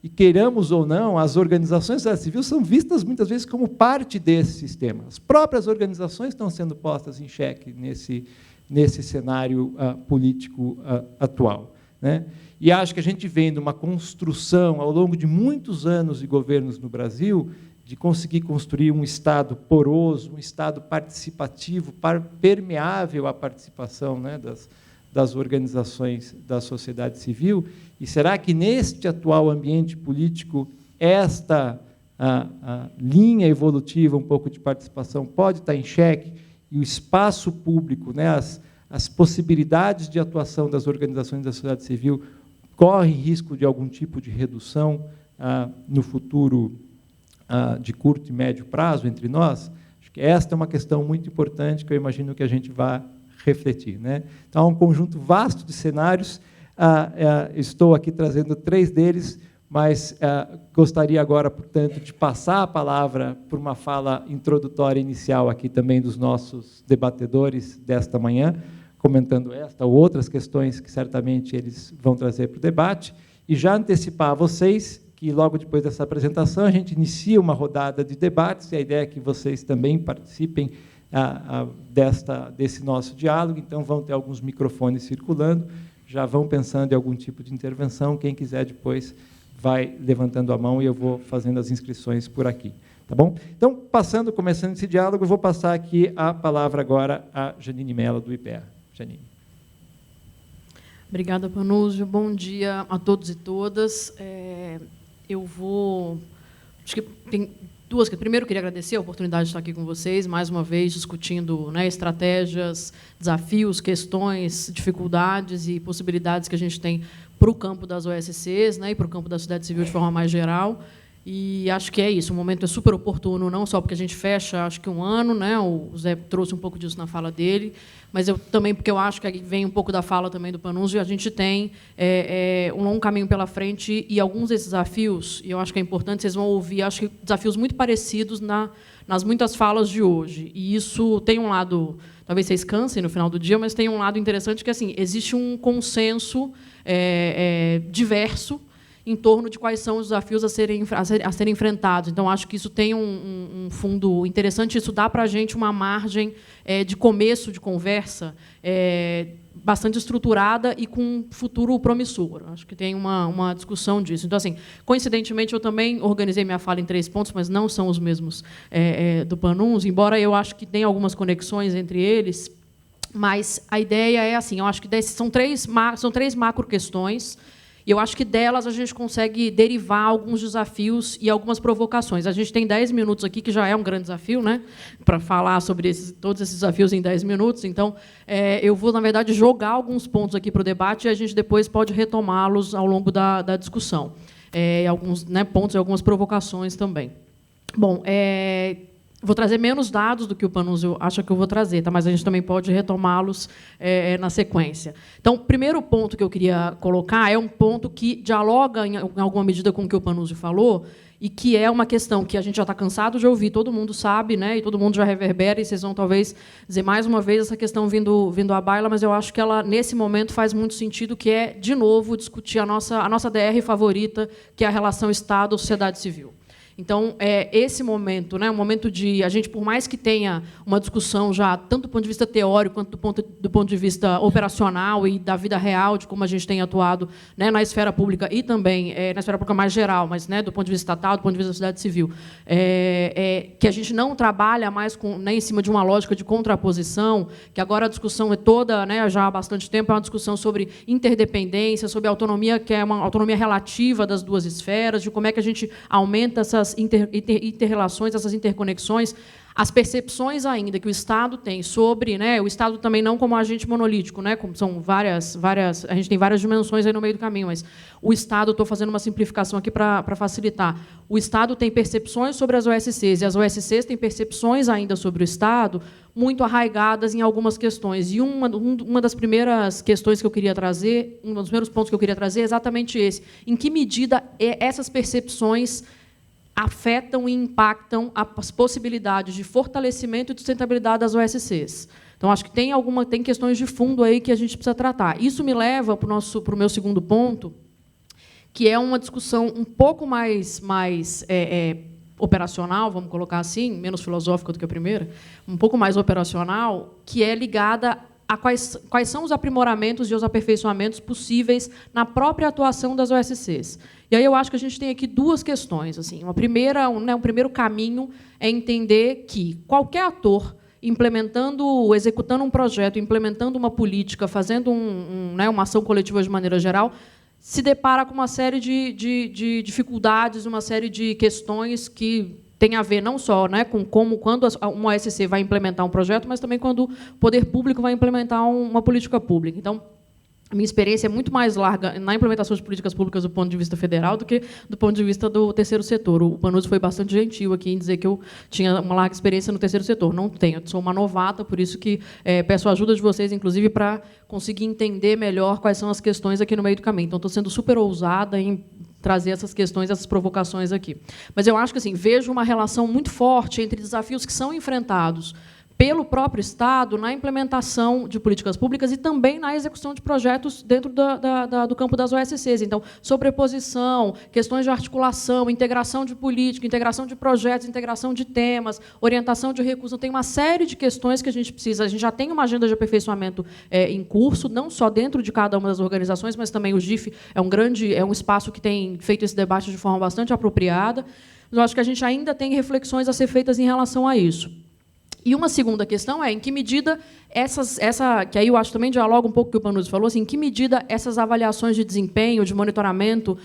E queiramos ou não, as organizações da sociedade civil são vistas muitas vezes como parte desse sistema. As próprias organizações estão sendo postas em xeque nesse cenário político atual, né? E acho que a gente vem de uma construção, ao longo de muitos anos de governos no Brasil, de conseguir construir um Estado poroso, um Estado participativo, permeável à participação, né, das organizações da sociedade civil. E será que, neste atual ambiente político, esta linha evolutiva, um pouco de participação, pode estar em xeque, e o espaço público, né, as possibilidades de atuação das organizações da sociedade civil correm risco de algum tipo de redução no futuro de curto e médio prazo entre nós? Acho que esta é uma questão muito importante que eu imagino que a gente vai refletir, né? Então, há um conjunto vasto de cenários. Estou aqui trazendo 3 deles, mas gostaria agora, portanto, de passar a palavra por uma fala introdutória inicial aqui também dos nossos debatedores desta manhã, comentando esta ou outras questões que certamente eles vão trazer para o debate, e já antecipar a vocês que logo depois dessa apresentação a gente inicia uma rodada de debates, e a ideia é que vocês também participem desse nosso diálogo, então vão ter alguns microfones circulando, já vão pensando em algum tipo de intervenção, quem quiser depois vai levantando a mão e eu vou fazendo as inscrições por aqui. Tá bom? Então, começando esse diálogo, eu vou passar aqui a palavra agora a Janine Mello, do IPEA. Janine. Obrigada, Panúzio. Bom dia a todos e todas. Acho que tem duas. Primeiro, eu queria agradecer a oportunidade de estar aqui com vocês, mais uma vez, discutindo, né, estratégias, desafios, questões, dificuldades e possibilidades que a gente tem para o campo das OSCs, né, e para o campo da sociedade civil de forma mais geral. E acho que é isso, o momento é super oportuno, não só porque a gente fecha, acho que um ano, né, o Zé trouxe um pouco disso na fala dele, mas também porque eu acho que vem um pouco da fala também do Panúzio, a gente tem um longo caminho pela frente e alguns desses desafios, e eu acho que é importante, vocês vão ouvir, acho que desafios muito parecidos nas muitas falas de hoje. E isso tem um lado, talvez vocês cansem no final do dia, mas tem um lado interessante que assim, existe um consenso diverso em torno de quais são os desafios a serem enfrentados. Então, acho que isso tem um fundo interessante, isso dá para a gente uma margem de começo de conversa bastante estruturada e com um futuro promissor. Acho que tem uma discussão disso. Então, assim, coincidentemente, eu também organizei minha fala em 3 pontos, mas não são os mesmos do Panunzi, embora eu acho que tem algumas conexões entre eles, mas a ideia é assim, eu acho que são três macro questões, e eu acho que delas a gente consegue derivar alguns desafios e algumas provocações. A gente tem 10 minutos aqui, que já é um grande desafio, né, para falar sobre todos esses desafios em 10 minutos. Então, eu vou, na verdade, jogar alguns pontos aqui para o debate e a gente depois pode retomá-los ao longo da discussão. Alguns, né, pontos e algumas provocações também. Bom, vou trazer menos dados do que o Panunzio acha que eu vou trazer, tá? Mas a gente também pode retomá-los na sequência. Então, o primeiro ponto que eu queria colocar é um ponto que dialoga, em alguma medida, com o que o Panunzio falou, e que é uma questão que a gente já está cansado de ouvir, todo mundo sabe, né? E todo mundo já reverbera, e vocês vão, talvez, dizer mais uma vez essa questão vindo à baila, mas eu acho que ela, nesse momento, faz muito sentido, que é, de novo, discutir a nossa DR favorita, que é a relação Estado-sociedade civil. Então, esse momento, né, um momento de a gente, por mais que tenha uma discussão já tanto do ponto de vista teórico quanto do ponto de vista operacional e da vida real, de como a gente tem atuado, né, na esfera pública e também na esfera pública mais geral, mas, né, do ponto de vista estatal, do ponto de vista da sociedade civil, que a gente não trabalha mais em cima de uma lógica de contraposição, que agora a discussão é toda, né, já há bastante tempo, é uma discussão sobre interdependência, sobre autonomia, que é uma autonomia relativa das duas esferas, de como é que a gente aumenta essas interrelações, essas interconexões, as percepções ainda que o Estado tem sobre, né, o Estado também não como agente monolítico, né, como são várias, a gente tem várias dimensões aí no meio do caminho, mas o Estado, estou fazendo uma simplificação aqui para facilitar, o Estado tem percepções sobre as OSCs, e as OSCs têm percepções ainda sobre o Estado muito arraigadas em algumas questões. E uma das primeiras questões que eu queria trazer, um dos primeiros pontos que eu queria trazer é exatamente esse. Em que medida essas percepções afetam e impactam as possibilidades de fortalecimento e de sustentabilidade das OSCs. Então, acho que tem questões de fundo aí que a gente precisa tratar. Isso me leva para o meu segundo ponto, que é uma discussão um pouco mais operacional, vamos colocar assim, menos filosófica do que a primeira, um pouco mais operacional, que é ligada a quais são os aprimoramentos e os aperfeiçoamentos possíveis na própria atuação das OSCs. E aí eu acho que a gente tem aqui duas questões. Assim, um primeiro caminho é entender que qualquer ator executando um projeto, implementando uma política, fazendo uma ação coletiva de maneira geral, se depara com uma série de dificuldades, uma série de questões que tem a ver não só, né, com quando uma OSC vai implementar um projeto, mas também quando o poder público vai implementar uma política pública. Então, a minha experiência é muito mais larga na implementação de políticas públicas do ponto de vista federal do que do ponto de vista do terceiro setor. O Panunzi foi bastante gentil aqui em dizer que eu tinha uma larga experiência no terceiro setor. Não tenho, eu sou uma novata, por isso que peço a ajuda de vocês, inclusive, para conseguir entender melhor quais são as questões aqui no meio do caminho. Então, estou sendo super ousada em trazer essas questões, essas provocações aqui. Mas eu acho que assim, vejo uma relação muito forte entre desafios que são enfrentados pelo próprio Estado na implementação de políticas públicas e também na execução de projetos dentro do campo das OSCs. Então, sobreposição, questões de articulação, integração de política, integração de projetos, integração de temas, orientação de recursos. Tem uma série de questões que a gente precisa. A gente já tem uma agenda de aperfeiçoamento em curso, não só dentro de cada uma das organizações, mas também o GIF é um espaço que tem feito esse debate de forma bastante apropriada. Mas eu acho que a gente ainda tem reflexões a ser feitas em relação a isso. E uma segunda questão é em que medida que aí eu acho também dialoga um pouco com o que o Panuzzi falou, assim, em que medida essas avaliações de desempenho, de monitoramento,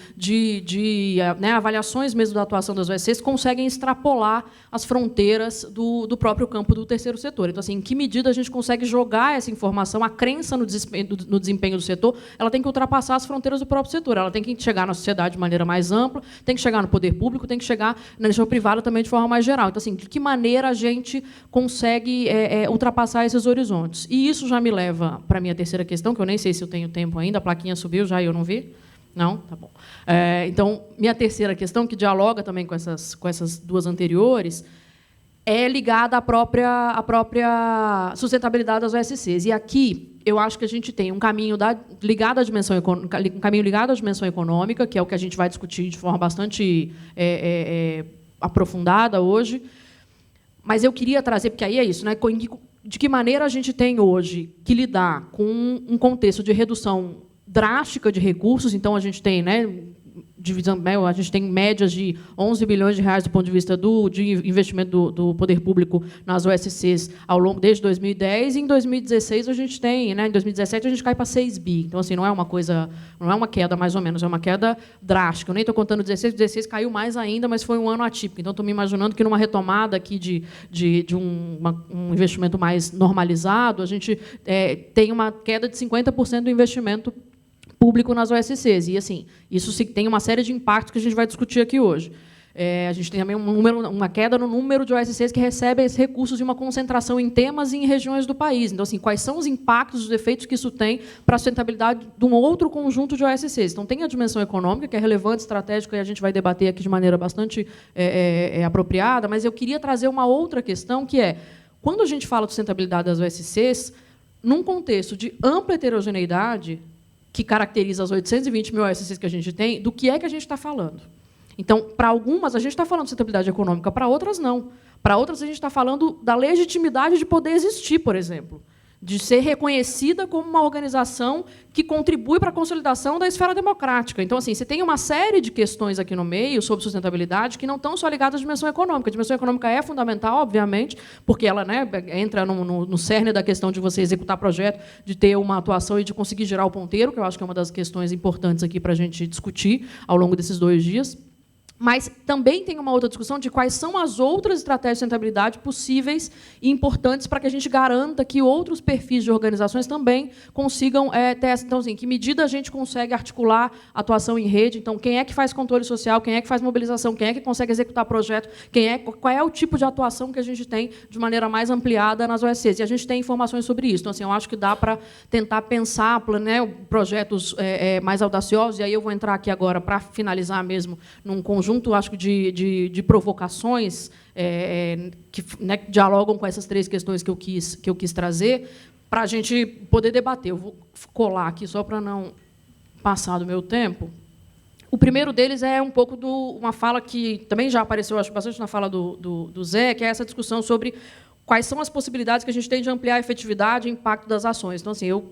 né, avaliações mesmo da atuação das OSCs conseguem extrapolar as fronteiras do próprio campo do terceiro setor. Então, assim, em que medida a gente consegue jogar essa informação, a crença no desempenho do setor, ela tem que ultrapassar as fronteiras do próprio setor, ela tem que chegar na sociedade de maneira mais ampla, tem que chegar no poder público, tem que chegar na iniciativa privada também de forma mais geral. Então, assim, de que maneira a gente consegue ultrapassar esses horizontes? E isso já me leva para a minha terceira questão, que eu nem sei se eu tenho tempo ainda, a plaquinha subiu já e eu não vi. Não? Tá bom. Então, minha terceira questão, que dialoga também com essas duas anteriores, é ligada à própria sustentabilidade das OSCs. E aqui eu acho que a gente tem um caminho ligado à dimensão econômica, que é o que a gente vai discutir de forma bastante aprofundada hoje. Mas eu queria trazer, porque aí é isso, né? De que maneira a gente tem hoje que lidar com um contexto de redução drástica de recursos. Então, a gente tem, né, a gente tem médias de 11 bilhões de reais do ponto de vista de investimento do poder público nas OSCs desde 2010, e em 2016 a gente tem, né, em 2017 a gente cai para 6 bi. Então, assim, não é uma queda mais ou menos, é uma queda drástica. Eu nem estou contando 16 caiu mais ainda, mas foi um ano atípico. Então, estou me imaginando que numa retomada aqui de um investimento mais normalizado, a gente tem uma queda de 50% do investimento público nas OSCs. E, assim, isso tem uma série de impactos que a gente vai discutir aqui hoje. A gente tem também uma queda no número de OSCs que recebem esses recursos e uma concentração em temas e em regiões do país. Então, assim, quais são os impactos, os efeitos que isso tem para a sustentabilidade de um outro conjunto de OSCs? Então, tem a dimensão econômica, que é relevante, estratégica, e a gente vai debater aqui de maneira bastante apropriada, mas eu queria trazer uma outra questão, que é, quando a gente fala de sustentabilidade das OSCs, num contexto de ampla heterogeneidade, que caracteriza as 820 mil OSCs que a gente tem, do que é que a gente está falando. Então, para algumas, a gente está falando de sustentabilidade econômica, para outras, não. Para outras, a gente está falando da legitimidade de poder existir, por exemplo, de ser reconhecida como uma organização que contribui para a consolidação da esfera democrática. Então, assim, você tem uma série de questões aqui no meio sobre sustentabilidade que não estão só ligadas à dimensão econômica. A dimensão econômica é fundamental, obviamente, porque ela, né, entra no cerne da questão de você executar projeto, de ter uma atuação e de conseguir girar o ponteiro, que eu acho que é uma das questões importantes aqui para a gente discutir ao longo desses 2 dias. Mas também tem uma outra discussão de quais são as outras estratégias de sustentabilidade possíveis e importantes para que a gente garanta que outros perfis de organizações também consigam ter essa. Então, assim, que medida a gente consegue articular atuação em rede? Então, quem é que faz controle social? Quem é que faz mobilização? Quem é que consegue executar projeto? Qual é o tipo de atuação que a gente tem de maneira mais ampliada nas OSCs? E a gente tem informações sobre isso. Então, assim, eu acho que dá para tentar pensar, né, projetos mais audaciosos. E aí eu vou entrar aqui agora para finalizar mesmo num conjunto, acho que de provocações que, né, dialogam com essas 3 questões que eu quis trazer, para a gente poder debater. Eu vou colar aqui só para não passar do meu tempo. O primeiro deles é um pouco uma fala que também já apareceu, acho, bastante na fala do Zé, que é essa discussão sobre quais são as possibilidades que a gente tem de ampliar a efetividade e impacto das ações. Então, assim, eu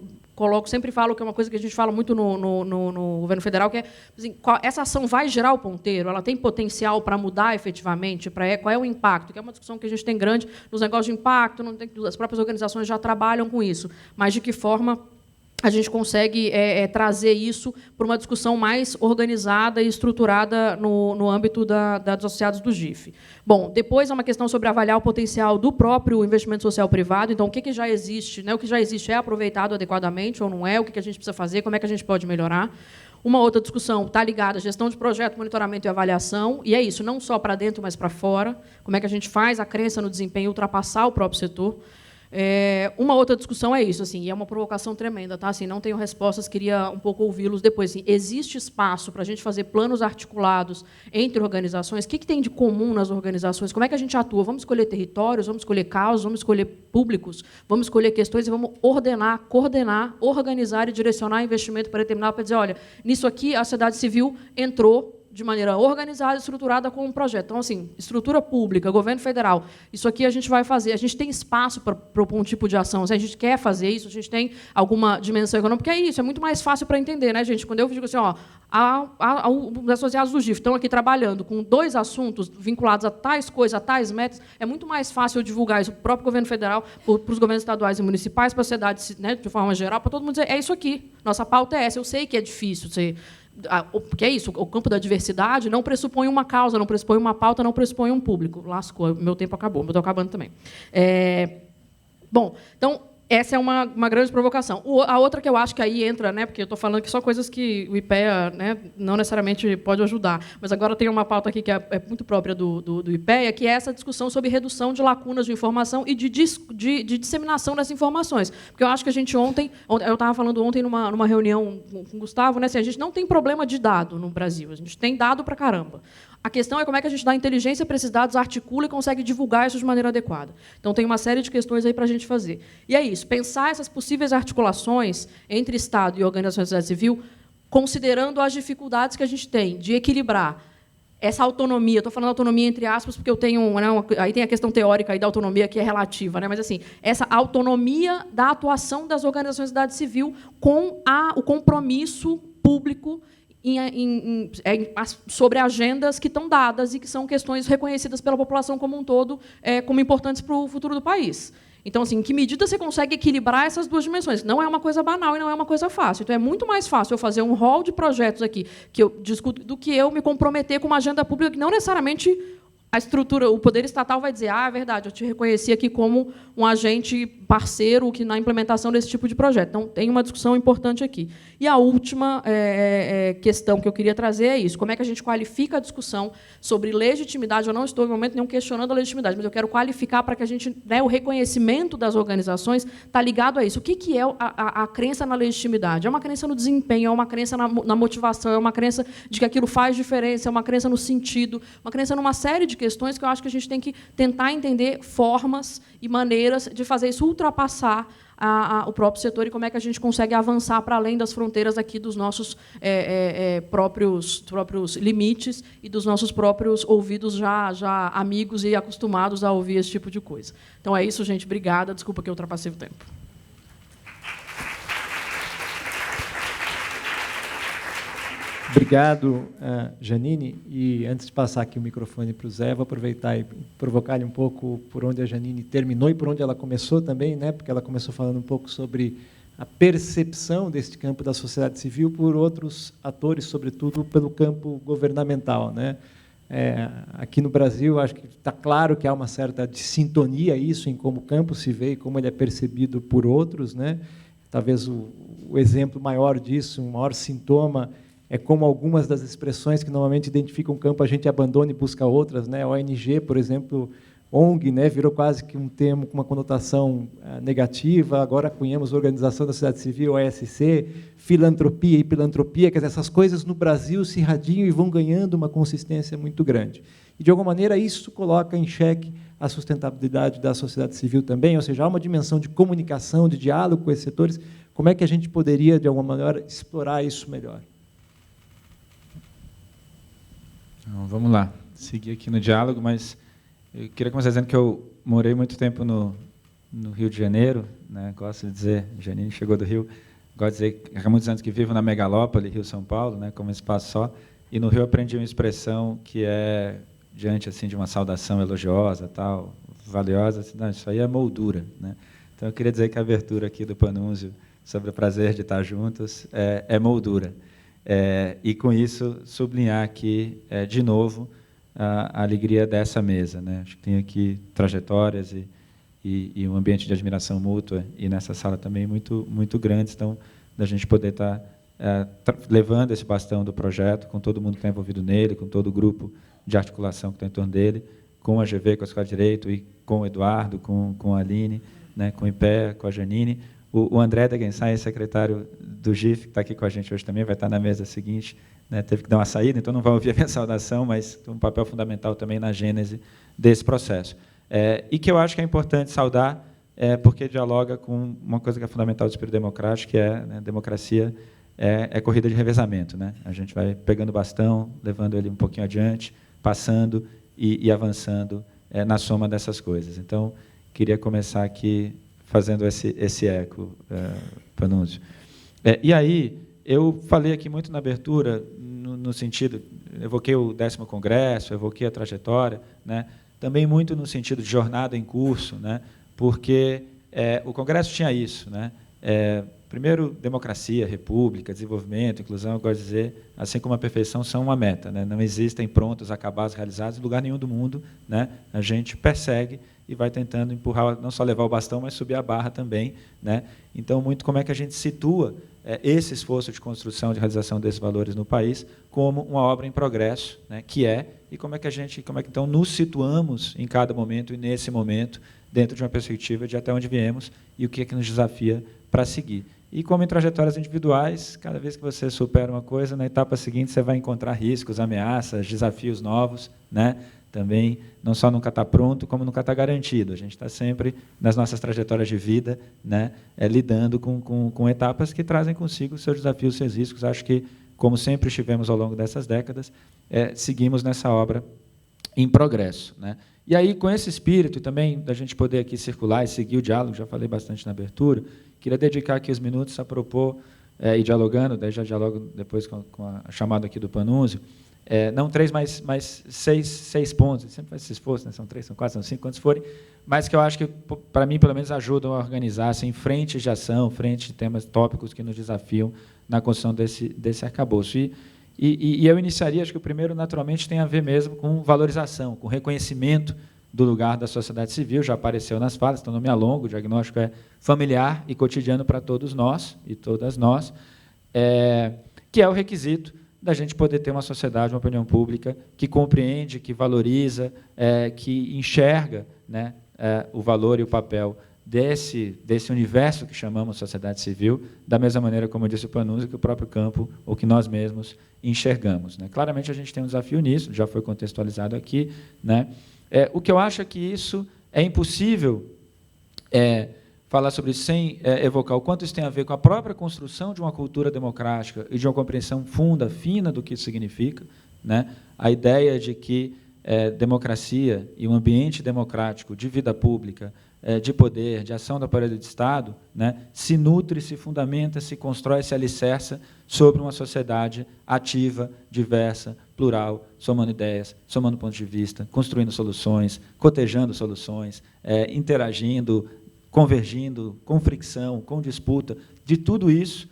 sempre falo que é uma coisa que a gente fala muito no governo federal, que é, assim, essa ação vai girar o ponteiro, ela tem potencial para mudar efetivamente, qual é o impacto, que é uma discussão que a gente tem grande nos negócios de impacto, as próprias organizações já trabalham com isso, mas de que forma a gente consegue trazer isso para uma discussão mais organizada e estruturada no âmbito dos associados do GIF. Bom, depois é uma questão sobre avaliar o potencial do próprio investimento social privado. Então, o que já existe, né? O que já existe é aproveitado adequadamente ou não é? O que a gente precisa fazer? Como é que a gente pode melhorar? Uma outra discussão está ligada à gestão de projeto, monitoramento e avaliação. E é isso, não só para dentro, mas para fora. Como é que a gente faz a crença no desempenho ultrapassar o próprio setor? Uma outra discussão é isso, assim, e é uma provocação tremenda, tá? Assim, não tenho respostas, queria um pouco ouvi-los depois. Assim, existe espaço para a gente fazer planos articulados entre organizações? O que tem de comum nas organizações? Como é que a gente atua? Vamos escolher territórios, vamos escolher causas, vamos escolher públicos, vamos escolher questões e vamos ordenar, coordenar, organizar e direcionar investimento para determinado, para dizer, olha, nisso aqui a sociedade civil entrou de maneira organizada, estruturada com um projeto. Então, assim, estrutura pública, governo federal, isso aqui a gente vai fazer. A gente tem espaço para propor um tipo de ação. Se a gente quer fazer isso, a gente tem alguma dimensão econômica, porque é isso, é muito mais fácil para entender, né, gente? Quando eu digo assim, ó, os associados do GIF estão aqui trabalhando com 2 assuntos vinculados a tais coisas, a tais metas, é muito mais fácil eu divulgar isso para o próprio governo federal, para os governos estaduais e municipais, para a sociedade, né, de forma geral, para todo mundo dizer, é isso aqui, nossa pauta é essa. Eu sei que é difícil, porque é isso, o campo da diversidade não pressupõe uma causa, não pressupõe uma pauta, não pressupõe um público. Lascou, meu tempo acabou, eu estou acabando também. Bom, então, essa é uma grande provocação. A outra que eu acho que aí entra, né, porque eu estou falando que só coisas que o IPEA, né, não necessariamente pode ajudar, mas agora tem uma pauta aqui que é muito própria do IPEA, que é essa discussão sobre redução de lacunas de informação e de disseminação das informações. Porque eu acho que a gente eu estava falando ontem numa reunião com o Gustavo, né, assim, a gente não tem problema de dado no Brasil, a gente tem dado para caramba. A questão é como é que a gente dá inteligência para esses dados, articula e consegue divulgar isso de maneira adequada. Então, tem uma série de questões aí para a gente fazer. E é isso, pensar essas possíveis articulações entre Estado e organizações da sociedade civil, considerando as dificuldades que a gente tem de equilibrar essa autonomia. Estou falando autonomia entre aspas, porque eu tenho, né, aí tem a questão teórica aí da autonomia, que é relativa, né, mas assim, essa autonomia da atuação das organizações da sociedade civil com o compromisso público sobre agendas que estão dadas e que são questões reconhecidas pela população como um todo como importantes para o futuro do país. Então, assim, em que medida você consegue equilibrar essas duas dimensões? Não é uma coisa banal e não é uma coisa fácil. Então, é muito mais fácil eu fazer um rol de projetos aqui que eu discuto do que eu me comprometer com uma agenda pública que não necessariamente a estrutura, o poder estatal vai dizer, é verdade, eu te reconheci aqui como um agente parceiro que na implementação desse tipo de projeto. Então, tem uma discussão importante aqui. E a última questão que eu queria trazer é isso. Como é que a gente qualifica a discussão sobre legitimidade? Eu não estou, em momento nenhum, questionando a legitimidade, mas eu quero qualificar para que a gente, né, o reconhecimento das organizações está ligado a isso. O que é a crença na legitimidade? É uma crença no desempenho, é uma crença na motivação, é uma crença de que aquilo faz diferença, é uma crença no sentido, uma crença numa série de questões que eu acho que a gente tem que tentar entender formas e maneiras de fazer isso ultrapassar o próprio setor e como é que a gente consegue avançar para além das fronteiras aqui dos nossos próprios limites e dos nossos próprios ouvidos já amigos e acostumados a ouvir esse tipo de coisa. Então, é isso, gente. Obrigada. Desculpa que eu ultrapassei o tempo. Obrigado, Janine. E antes de passar aqui o microfone para o Zé, vou aproveitar e provocar-lhe um pouco por onde a Janine terminou e por onde ela começou também, né? Porque ela começou falando um pouco sobre a percepção deste campo da sociedade civil por outros atores, sobretudo pelo campo governamental, né? Aqui no Brasil, acho que está claro que há uma certa sintonia isso em como o campo se vê e como ele é percebido por outros, né? Talvez o exemplo maior disso, o maior sintoma é como algumas das expressões que normalmente identificam um campo a gente abandona e busca outras, né? ONG, por exemplo, ONG, né, virou quase que um termo com uma conotação negativa. Agora cunhamos Organização da Sociedade Civil, OSC, filantropia e pilantropia, quer dizer, essas coisas no Brasil se irradiam e vão ganhando uma consistência muito grande. E, de alguma maneira, isso coloca em xeque a sustentabilidade da sociedade civil também, ou seja, há uma dimensão de comunicação, de diálogo com esses setores. Como é que a gente poderia, de alguma maneira, explorar isso melhor? Então, vamos lá, seguir aqui no diálogo, mas eu queria começar dizendo que eu morei muito tempo no Rio de Janeiro, né? Gosto de dizer, Janine chegou do Rio, gosto de dizer que há muitos anos que vivo na megalópole, Rio-São Paulo, né, como espaço só, e no Rio aprendi uma expressão que é, diante assim, de uma saudação elogiosa, tal, valiosa, assim, não, isso aí é moldura, né? Então, eu queria dizer que a abertura aqui do Panunzio sobre o prazer de estar juntos é moldura. E, com isso, sublinhar aqui, de novo, a alegria dessa mesa, né? Acho que tem aqui trajetórias e um ambiente de admiração mútua, e nessa sala também muito, muito grande, então, da gente poder estar levando esse bastão do projeto, com todo mundo que está envolvido nele, com todo o grupo de articulação que está em torno dele, com a GV, com a Escola de Direito, e com o Eduardo, com a Aline, né, com o IPEA, com a Janine. O André Degenstein, secretário do GIF, que está aqui com a gente hoje também, vai estar na mesa seguinte, né, teve que dar uma saída, então não vai ouvir a minha saudação, mas tem um papel fundamental também na gênese desse processo. E que eu acho que é importante saudar, porque dialoga com uma coisa que é fundamental do espírito democrático, que é, né, democracia é corrida de revezamento, né? A gente vai pegando o bastão, levando ele um pouquinho adiante, passando e avançando na soma dessas coisas. Então, queria começar aqui fazendo esse eco, Panunzio. E aí, eu falei aqui muito na abertura, no sentido, evoquei o 10º Congresso, evoquei a trajetória, né? Também muito no sentido de jornada em curso, né? Porque o Congresso tinha isso, né? Primeiro, democracia, república, desenvolvimento, inclusão, eu gosto de dizer, assim como a perfeição, são uma meta, né? Não existem prontos, acabados, realizados em lugar nenhum do mundo, né? A gente persegue e vai tentando empurrar, não só levar o bastão, mas subir a barra também, né? Então, muito como é que a gente situa esse esforço de construção, de realização desses valores no país como uma obra em progresso, né? E como é que então nos situamos em cada momento e nesse momento dentro de uma perspectiva de até onde viemos e o que é que nos desafia para seguir. E como em trajetórias individuais, cada vez que você supera uma coisa, na etapa seguinte você vai encontrar riscos, ameaças, desafios novos, né? Também não só nunca está pronto, como nunca está garantido. A gente está sempre, nas nossas trajetórias de vida, né, lidando com etapas que trazem consigo seus desafios, seus riscos. Acho que, como sempre estivemos ao longo dessas décadas, seguimos nessa obra em progresso, né? E aí, com esse espírito, e também da gente poder aqui circular e seguir o diálogo, já falei bastante na abertura, queria dedicar aqui os minutos a propor, e dialogando, daí já dialogo depois com a chamada aqui do Panunzio, não 3, mas 6 pontos, sempre faz esse esforço, né? São 3, são 4, são 5, quantos forem, mas que eu acho que, para mim, pelo menos, ajudam a organizar assim, frentes de ação, frentes de temas tópicos que nos desafiam na construção desse arcabouço. E eu iniciaria, acho que o primeiro, naturalmente, tem a ver mesmo com valorização, com reconhecimento do lugar da sociedade civil, já apareceu nas falas, então não me alongo, o diagnóstico é familiar e cotidiano para todos nós e todas nós, que é o requisito da gente poder ter uma sociedade, uma opinião pública que compreende, que valoriza, que enxerga, né, o valor e o papel desse universo que chamamos sociedade civil, da mesma maneira, como disse o Panunzio, que o próprio campo, ou que nós mesmos enxergamos, né? Claramente, a gente tem um desafio nisso, já foi contextualizado aqui, né? O que eu acho é que isso é impossível falar sobre isso sem evocar o quanto isso tem a ver com a própria construção de uma cultura democrática e de uma compreensão fina do que isso significa, né? A ideia de que democracia e um ambiente democrático de vida pública, de poder, de ação do aparelho de Estado, né, se nutre, se fundamenta, se constrói, se alicerça sobre uma sociedade ativa, diversa, plural, somando ideias, somando pontos de vista, construindo soluções, cotejando soluções, interagindo, convergindo, com fricção, com disputa. De tudo isso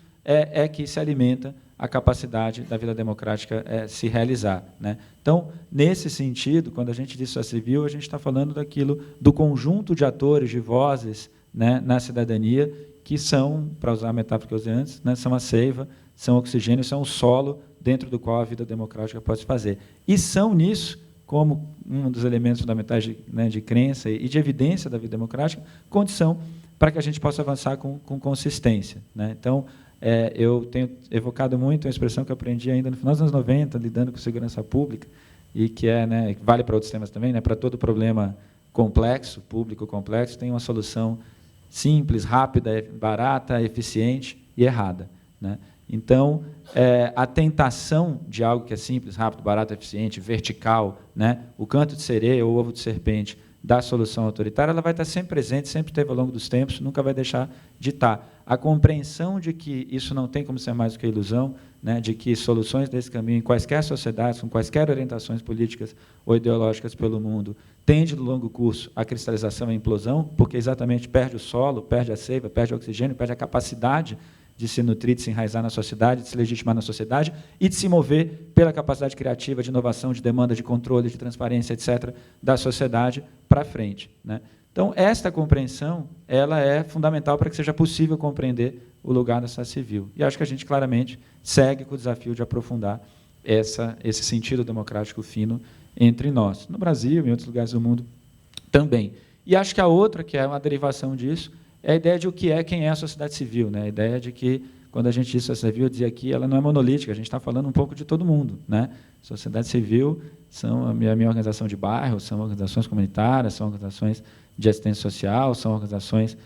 que se alimenta a capacidade da vida democrática se realizar, né? Então, nesse sentido, quando a gente diz sociedade civil, a gente está falando do conjunto de atores, de vozes, né, na cidadania, que são, para usar a metáfora que eu usei antes, né, são a seiva, são o oxigênio, são o solo dentro do qual a vida democrática pode se fazer. E são nisso, como um dos elementos fundamentais de crença e de evidência da vida democrática, condição para que a gente possa avançar com consistência, né? Então, eu tenho evocado muito uma expressão que eu aprendi ainda no final dos anos 90, lidando com segurança pública, e que né, vale para outros temas também, né? Para todo problema complexo, público complexo, tem uma solução simples, rápida, barata, eficiente e errada, né? Então, a tentação de algo que é simples, rápido, barato, eficiente, vertical, né? O canto de sereia ou o ovo de serpente da solução autoritária, ela vai estar sempre presente, sempre teve ao longo dos tempos, nunca vai deixar de estar. A compreensão de que isso não tem como ser mais do que ilusão, né, de que soluções desse caminho, em quaisquer sociedades, com quaisquer orientações políticas ou ideológicas pelo mundo, tende, no longo curso, a cristalização e a implosão, porque exatamente perde o solo, perde a seiva, perde o oxigênio, perde a capacidade de se nutrir, de se enraizar na sociedade, de se legitimar na sociedade e de se mover pela capacidade criativa de inovação, de demanda, de controle, de transparência, etc., da sociedade para frente, né? Então, esta compreensão ela é fundamental para que seja possível compreender o lugar da sociedade civil. E acho que a gente, claramente, segue com o desafio de aprofundar esse sentido democrático fino entre nós, no Brasil e em outros lugares do mundo também. E acho que a outra, que é uma derivação disso, é a ideia de quem é a sociedade civil, né? A ideia de que, quando a gente diz sociedade civil, eu dizia aqui, ela não é monolítica, a gente está falando um pouco de todo mundo, né? Sociedade civil são a minha organização de bairro, são organizações comunitárias, são organizações de assistência social, são organizações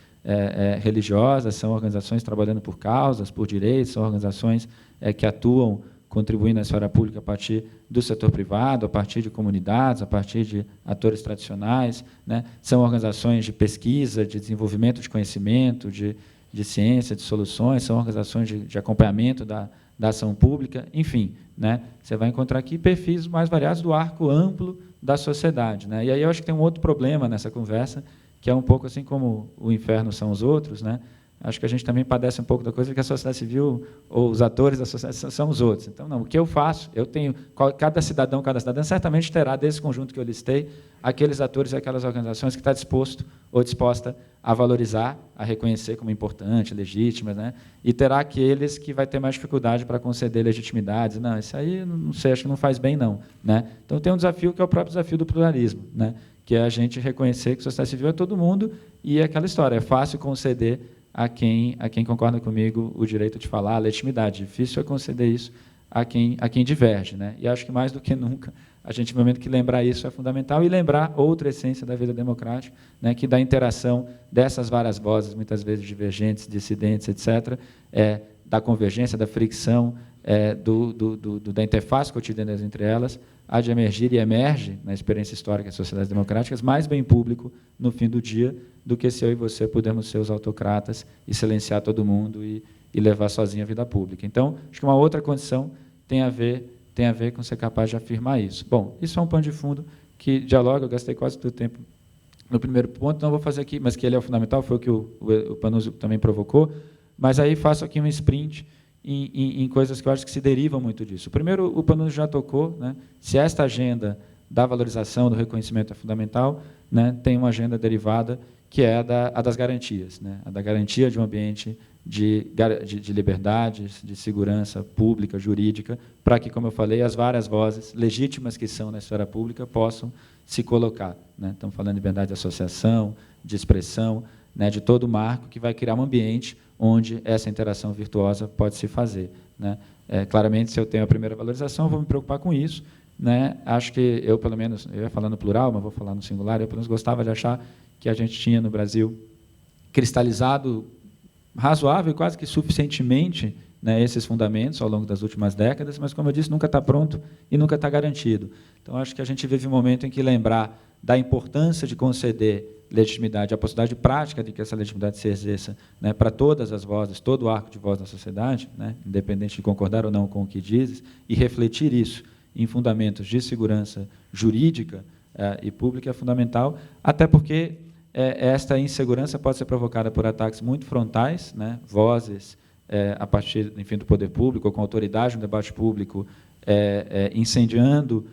religiosas, são organizações trabalhando por causas, por direitos, são organizações que atuam contribuindo na esfera pública a partir do setor privado, a partir de comunidades, a partir de atores tradicionais, né? São organizações de pesquisa, de desenvolvimento de conhecimento, de ciência, de soluções, são organizações de acompanhamento da ação pública, enfim, né? Você vai encontrar aqui perfis mais variados do arco amplo da sociedade, né? E aí eu acho que tem um outro problema nessa conversa, que é um pouco assim como o inferno são os outros, né? Acho que a gente também padece um pouco da coisa de que a sociedade civil, ou os atores da sociedade são os outros. Então, não, o que eu faço, eu tenho, cada cidadã certamente terá, desse conjunto que eu listei, aqueles atores e aquelas organizações que está disposto ou disposta a valorizar, a reconhecer como importante, legítimas, né? E terá aqueles que vai ter mais dificuldade para conceder legitimidades. Não, isso aí, não sei, acho que não faz bem, não, né? Então, tem um desafio que é o próprio desafio do pluralismo, né? Que é a gente reconhecer que a sociedade civil é todo mundo, e é aquela história, é fácil conceder a quem concorda comigo o direito de falar, a legitimidade. Difícil é conceder isso a quem diverge, né? E acho que, mais do que nunca, a gente, no momento que lembrar isso é fundamental, e lembrar outra essência da vida democrática, né, que da interação dessas várias vozes, muitas vezes divergentes, dissidentes, etc., da convergência, da fricção, da interface cotidiana entre elas, há de emergir e emerge, na experiência histórica das sociedades democráticas, mais bem público, no fim do dia, do que se eu e você pudermos ser os autocratas e silenciar todo mundo e levar sozinho a vida pública. Então, acho que uma outra condição tem a ver com ser capaz de afirmar isso. Bom, isso é um pano de fundo que dialoga, eu gastei quase todo o tempo no primeiro ponto, não vou fazer aqui, mas que ele é o fundamental, foi o que o Panuzzi também provocou, mas aí faço aqui um sprint em coisas que eu acho que se derivam muito disso. Primeiro, o Panuzzi já tocou, né? Se esta agenda da valorização, do reconhecimento é fundamental, né? Tem uma agenda derivada que é a das garantias, né? A da garantia de um ambiente de liberdades, de segurança pública, jurídica, para que, como eu falei, as várias vozes legítimas que são na esfera pública possam se colocar, né? Estamos falando de liberdade de associação, de expressão, né? De todo o marco que vai criar um ambiente onde essa interação virtuosa pode se fazer, né? Claramente, se eu tenho a primeira valorização, eu vou me preocupar com isso, né? Acho que eu, pelo menos, eu ia falar no plural, mas vou falar no singular, eu, pelo menos, gostava de achar que a gente tinha no Brasil cristalizado razoável e quase que suficientemente, né, esses fundamentos ao longo das últimas décadas, mas, como eu disse, nunca está pronto e nunca está garantido. Então, acho que a gente vive um momento em que lembrar da importância de conceder legitimidade, a possibilidade prática de que essa legitimidade se exerça, né, para todas as vozes, todo o arco de voz da sociedade, né, independente de concordar ou não com o que dizes, e refletir isso em fundamentos de segurança jurídica e pública é fundamental, até porque esta insegurança pode ser provocada por ataques muito frontais, né, vozes a partir, enfim, do poder público, ou com autoridade no debate público, incendiando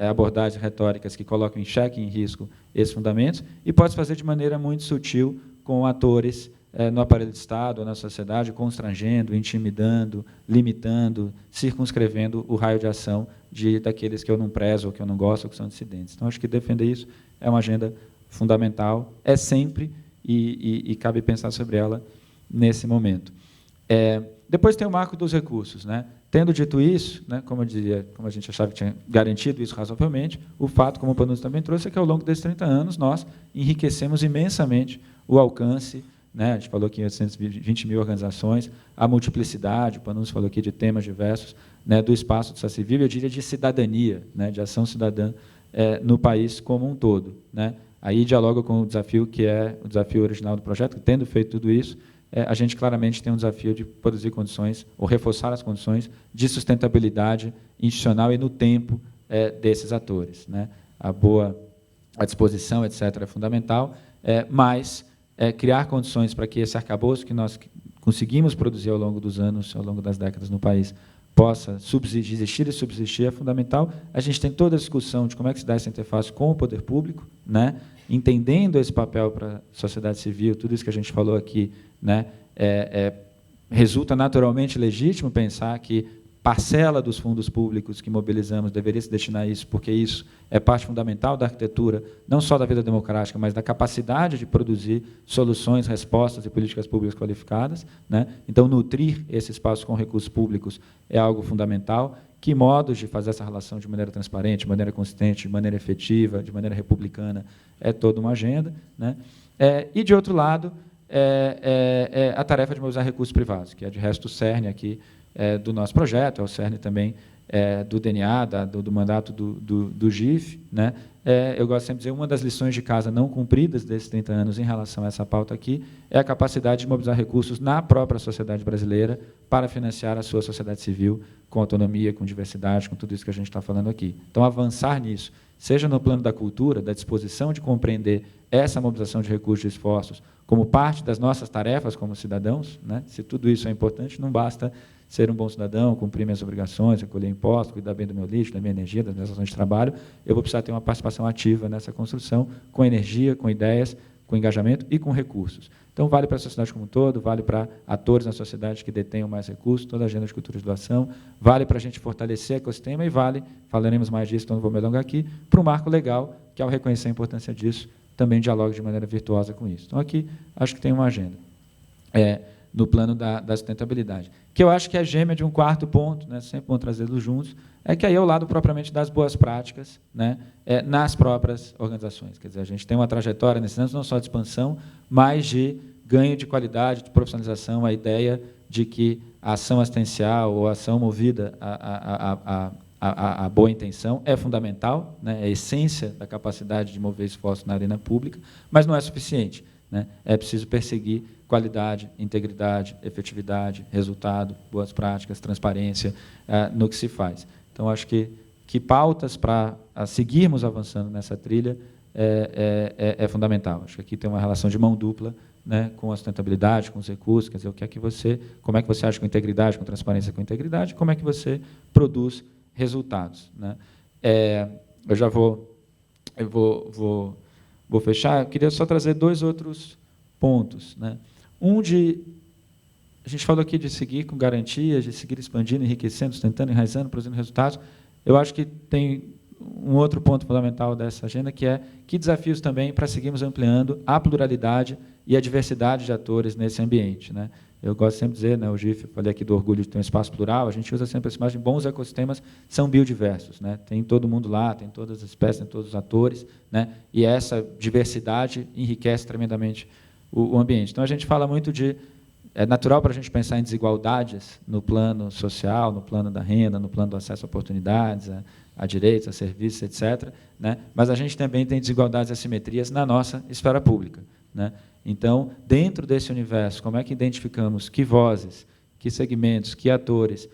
abordagens retóricas que colocam em xeque, em risco, esses fundamentos, e pode se fazer de maneira muito sutil com atores no aparelho de Estado ou na sociedade, constrangendo, intimidando, limitando, circunscrevendo o raio de ação daqueles que eu não prezo, ou que eu não gosto, ou que são dissidentes. Então, acho que defender isso é uma agenda fundamental, é sempre, e cabe pensar sobre ela nesse momento. Depois tem o marco dos recursos, né? Tendo dito isso, né, como a gente achava que tinha garantido isso razoavelmente, o fato, como o Panuzzi também trouxe, é que, ao longo desses 30 anos, nós enriquecemos imensamente o alcance, né? A gente falou aqui em 820 mil organizações, a multiplicidade, o Panuzzi falou aqui de temas diversos, né, do espaço do sociedade civil, eu diria de cidadania, né, de ação cidadã no país como um todo, né? Aí dialoga com o desafio que é o desafio original do projeto, que, tendo feito tudo isso, a gente claramente tem um desafio de produzir condições, ou reforçar as condições de sustentabilidade institucional e no tempo desses atores, né? A disposição, etc., é fundamental, mas criar condições para que esse arcabouço que nós conseguimos produzir ao longo dos anos, ao longo das décadas no país, possa existir e subsistir é fundamental. A gente tem toda a discussão de como é que se dá essa interface com o poder público, né? Entendendo esse papel para a sociedade civil, tudo isso que a gente falou aqui, né? Resulta naturalmente legítimo pensar que parcela dos fundos públicos que mobilizamos deveria se destinar a isso, porque isso é parte fundamental da arquitetura, não só da vida democrática, mas da capacidade de produzir soluções, respostas e políticas públicas qualificadas, né? Então, nutrir esse espaço com recursos públicos é algo fundamental. Que modos de fazer essa relação de maneira transparente, de maneira consistente, de maneira efetiva, de maneira republicana, é toda uma agenda, né? E, de outro lado, a tarefa de mobilizar recursos privados, que é, de resto, o cerne aqui do nosso projeto, é o cerne também do DNA, do mandato do GIF, né? Eu gosto sempre de dizer, uma das lições de casa não cumpridas desses 30 anos em relação a essa pauta aqui é a capacidade de mobilizar recursos na própria sociedade brasileira para financiar a sua sociedade civil com autonomia, com diversidade, com tudo isso que a gente está falando aqui. Então, avançar nisso, seja no plano da cultura, da disposição de compreender essa mobilização de recursos e esforços como parte das nossas tarefas como cidadãos, né? Se tudo isso é importante, não basta ser um bom cidadão, cumprir minhas obrigações, recolher impostos, cuidar bem do meu lixo, da minha energia, das minhas ações de trabalho, eu vou precisar ter uma participação ativa nessa construção, com energia, com ideias, com engajamento e com recursos. Então, vale para a sociedade como um todo, vale para atores na sociedade que detenham mais recursos, toda a agenda de cultura e de doação, vale para a gente fortalecer o ecossistema e vale, falaremos mais disso, então não vou me alongar aqui, para o marco legal, que, ao reconhecer a importância disso, também dialoga de maneira virtuosa com isso. Então, aqui, acho que tem uma agenda. No plano da sustentabilidade, que eu acho que é gêmea de um quarto ponto, né, sempre bom trazê-los juntos, é que aí é o lado propriamente das boas práticas, né, nas próprias organizações. Quer dizer, a gente tem uma trajetória nesses anos não só de expansão, mas de ganho de qualidade, de profissionalização, a ideia de que a ação assistencial ou a ação movida a boa intenção é fundamental, né, é a essência da capacidade de mover esforço na arena pública, mas não é suficiente, né, é preciso perseguir qualidade, integridade, efetividade, resultado, boas práticas, transparência no que se faz. Então, acho que pautas para seguirmos avançando nessa trilha é fundamental. Acho que aqui tem uma relação de mão dupla, né, com a sustentabilidade, com os recursos, quer dizer, como é que você age com integridade, com transparência, com integridade, como é que você produz resultados, né? Eu já vou fechar. Eu queria só trazer 2 outros pontos, né? A gente falou aqui de seguir com garantias, de seguir expandindo, enriquecendo, sustentando, enraizando, produzindo resultados. Eu acho que tem um outro ponto fundamental dessa agenda, que é que desafios também para seguirmos ampliando a pluralidade e a diversidade de atores nesse ambiente, né? Eu gosto sempre de dizer, né, o GIF, eu falei aqui do orgulho de ter um espaço plural, a gente usa sempre essa imagem, bons ecossistemas são biodiversos, né? Tem todo mundo lá, tem todas as espécies, tem todos os atores, né? E essa diversidade enriquece tremendamente o ambiente. Então, a gente fala muito de... É natural para a gente pensar em desigualdades no plano social, no plano da renda, no plano do acesso a oportunidades, a direitos, a serviços, etc., né? Mas a gente também tem desigualdades e assimetrias na nossa esfera pública, né? Então, dentro desse universo, como é que identificamos que vozes, que segmentos, que atores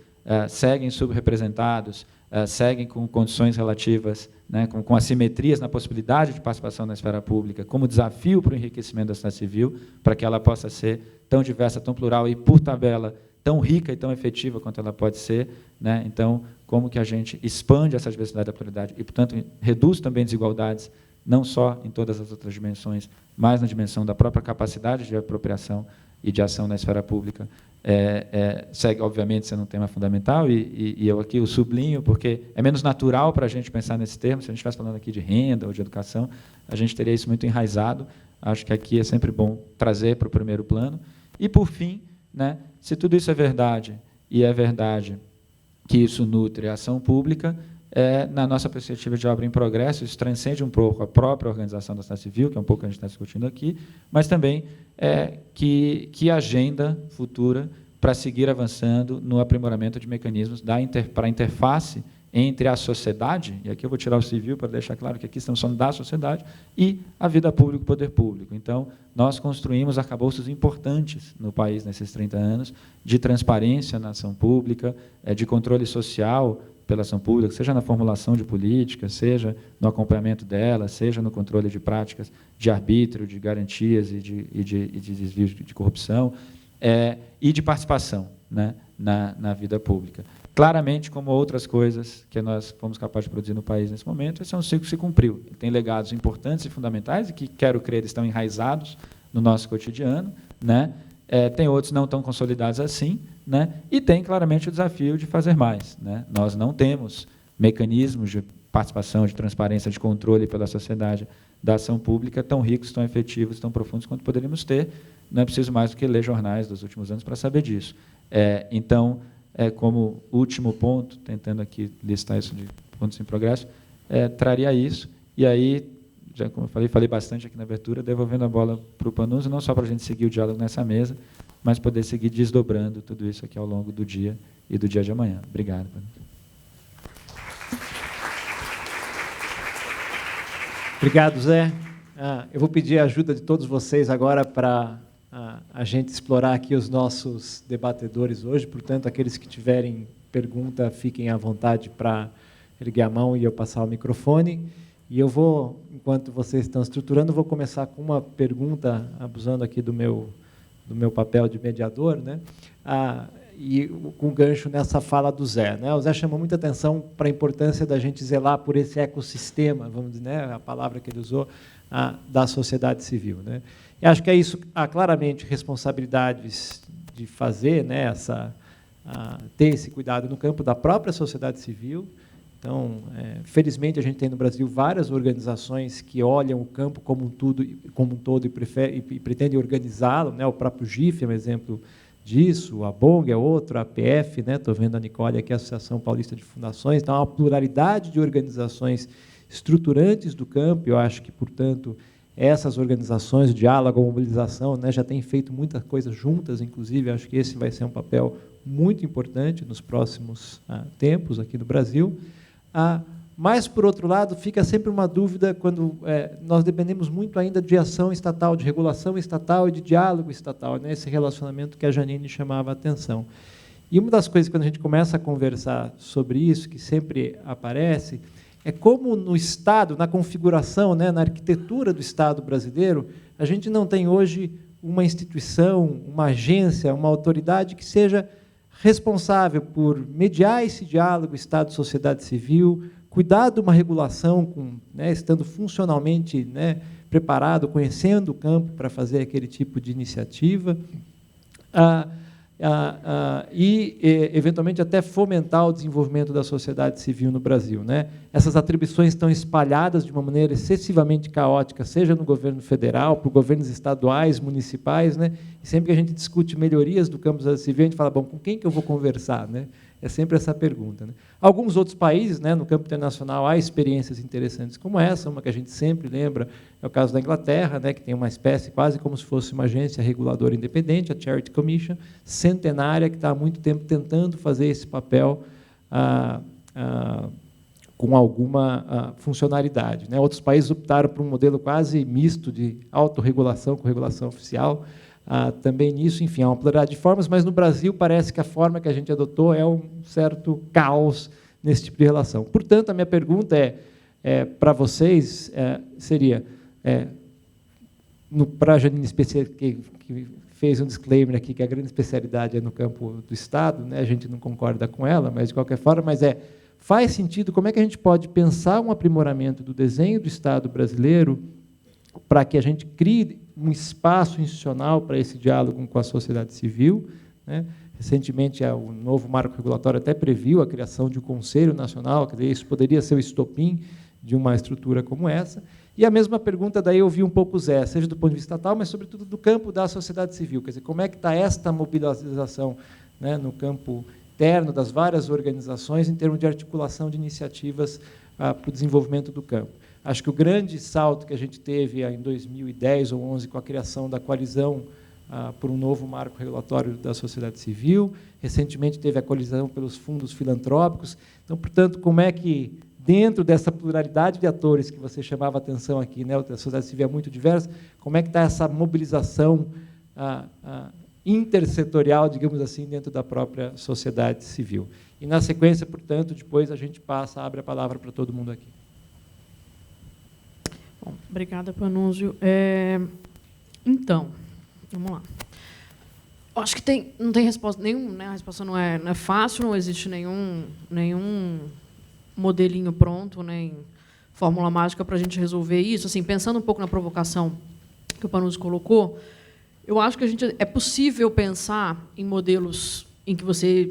seguem subrepresentados, seguem com condições relativas, né, com assimetrias na possibilidade de participação na esfera pública, como desafio para o enriquecimento da sociedade civil, para que ela possa ser tão diversa, tão plural e, por tabela, tão rica e tão efetiva quanto ela pode ser, né? Então, como que a gente expande essa diversidade da pluralidade e, portanto, reduz também desigualdades, não só em todas as outras dimensões, mas na dimensão da própria capacidade de apropriação e de ação na esfera pública, segue, obviamente, sendo um tema fundamental, e eu aqui o sublinho, porque é menos natural para a gente pensar nesse termo. Se a gente estivesse falando aqui de renda ou de educação, a gente teria isso muito enraizado. Acho que aqui é sempre bom trazer para o primeiro plano. E, por fim, né, se tudo isso é verdade, e é verdade que isso nutre a ação pública, na nossa perspectiva de obra em progresso, isso transcende um pouco a própria organização da sociedade civil, que é um pouco que a gente está discutindo aqui, mas também que agenda futura para seguir avançando no aprimoramento de mecanismos para a interface entre a sociedade, e aqui eu vou tirar o civil para deixar claro que aqui estamos falando da sociedade, e a vida pública e o poder público. Então, nós construímos arcabouços importantes no país nesses 30 anos, de transparência na ação pública, de controle social pela ação pública, seja na formulação de políticas, seja no acompanhamento dela, seja no controle de práticas de arbítrio, de garantias e de desvios de corrupção, e de participação, né, na vida pública. Claramente, como outras coisas que nós fomos capazes de produzir no país nesse momento, esse é um ciclo que se cumpriu. Ele tem legados importantes e fundamentais, e que, quero crer, estão enraizados no nosso cotidiano, né? Tem outros não tão consolidados assim, né? E tem claramente o desafio de fazer mais, né? Nós não temos mecanismos de participação, de transparência, de controle pela sociedade da ação pública tão ricos, tão efetivos, tão profundos quanto poderíamos ter. Não é preciso mais do que ler jornais dos últimos anos para saber disso. Então, como último ponto, tentando aqui listar isso de pontos em progresso, traria isso. E aí, já como eu falei bastante aqui na abertura, devolvendo a bola para o Panunzio, não só para a gente seguir o diálogo nessa mesa, mas poder seguir desdobrando tudo isso aqui ao longo do dia e do dia de amanhã. Obrigado, Panunzio. Obrigado, Zé. Eu vou pedir a ajuda de todos vocês agora para a gente explorar aqui os nossos debatedores hoje. Portanto, aqueles que tiverem pergunta, fiquem à vontade para erguer a mão e eu passar o microfone. E eu vou, enquanto vocês estão estruturando, vou começar com uma pergunta, abusando aqui do meu papel de mediador, né? E com gancho nessa fala do Zé, né? O Zé chamou muita atenção para a importância da gente zelar por esse ecossistema, vamos dizer, né? A palavra que ele usou, da sociedade civil, né? E acho que é isso, há claramente responsabilidades de fazer, né? Ter esse cuidado no campo da própria sociedade civil. Então, felizmente, a gente tem no Brasil várias organizações que olham o campo como um todo e pretendem organizá-lo, né? O próprio GIF é um exemplo disso, a BONG é outro, a APF, né? Estou vendo a Nicole aqui, a Associação Paulista de Fundações. Então, há uma pluralidade de organizações estruturantes do campo. Eu acho que, portanto, essas organizações, o diálogo, a mobilização, né, já têm feito muita coisa juntas, inclusive. Acho que esse vai ser um papel muito importante nos próximos tempos aqui no Brasil. Mas, por outro lado, fica sempre uma dúvida quando nós dependemos muito ainda de ação estatal, de regulação estatal e de diálogo estatal, né? Esse relacionamento que a Janine chamava a atenção. E uma das coisas, quando a gente começa a conversar sobre isso, que sempre aparece, é como no Estado, na configuração, né, na arquitetura do Estado brasileiro, a gente não tem hoje uma instituição, uma agência, uma autoridade que seja responsável por mediar esse diálogo Estado-sociedade civil, cuidar de uma regulação, estando funcionalmente preparado, conhecendo o campo para fazer aquele tipo de iniciativa, e, eventualmente, até fomentar o desenvolvimento da sociedade civil no Brasil, né? Essas atribuições estão espalhadas de uma maneira excessivamente caótica, seja no governo federal, por governos estaduais, municipais, né? E sempre que a gente discute melhorias do campo da sociedade civil, a gente fala, bom, com quem que eu vou conversar, né? É sempre essa pergunta, né? Alguns outros países, né, no campo internacional, há experiências interessantes como essa. Uma que a gente sempre lembra é o caso da Inglaterra, né, que tem uma espécie quase como se fosse uma agência reguladora independente, a Charity Commission, centenária, que está há muito tempo tentando fazer esse papel com alguma funcionalidade, né? Outros países optaram por um modelo quase misto de autorregulação com regulação oficial. Também nisso, enfim, há uma pluralidade de formas, mas no Brasil parece que a forma que a gente adotou é um certo caos nesse tipo de relação. Portanto, a minha pergunta para vocês seria, para a Janine, que fez um disclaimer aqui, que a grande especialidade é no campo do Estado, né? A gente não concorda com ela, mas, de qualquer forma, faz sentido, como é que a gente pode pensar um aprimoramento do desenho do Estado brasileiro para que a gente crie um espaço institucional para esse diálogo com a sociedade civil, né? Recentemente, o novo marco regulatório até previu a criação de um Conselho Nacional, quer dizer, isso poderia ser o estopim de uma estrutura como essa. E a mesma pergunta, daí eu ouvi um pouco o Zé, seja do ponto de vista estatal, mas, sobretudo, do campo da sociedade civil. Quer dizer, como é que está esta mobilização, né, no campo interno das várias organizações, em termos de articulação de iniciativas para o desenvolvimento do campo. Acho que o grande salto que a gente teve em 2010 ou 2011 com a criação da coalizão por um novo marco regulatório da sociedade civil, recentemente teve a coalizão pelos fundos filantrópicos. Então, portanto, como é que, dentro dessa pluralidade de atores que você chamava a atenção aqui, né, a sociedade civil é muito diversa, como é que está essa mobilização intersetorial, digamos assim, dentro da própria sociedade civil? E, na sequência, portanto, depois a gente abre a palavra para todo mundo aqui. Bom, obrigada, Panunzio. Então, vamos lá. Eu acho que não tem resposta nenhuma, né? A resposta não é fácil, não existe nenhum modelinho pronto, nem fórmula mágica para a gente resolver isso. Assim, pensando um pouco na provocação que o Panunzio colocou, Eu acho que é possível pensar em modelos em que você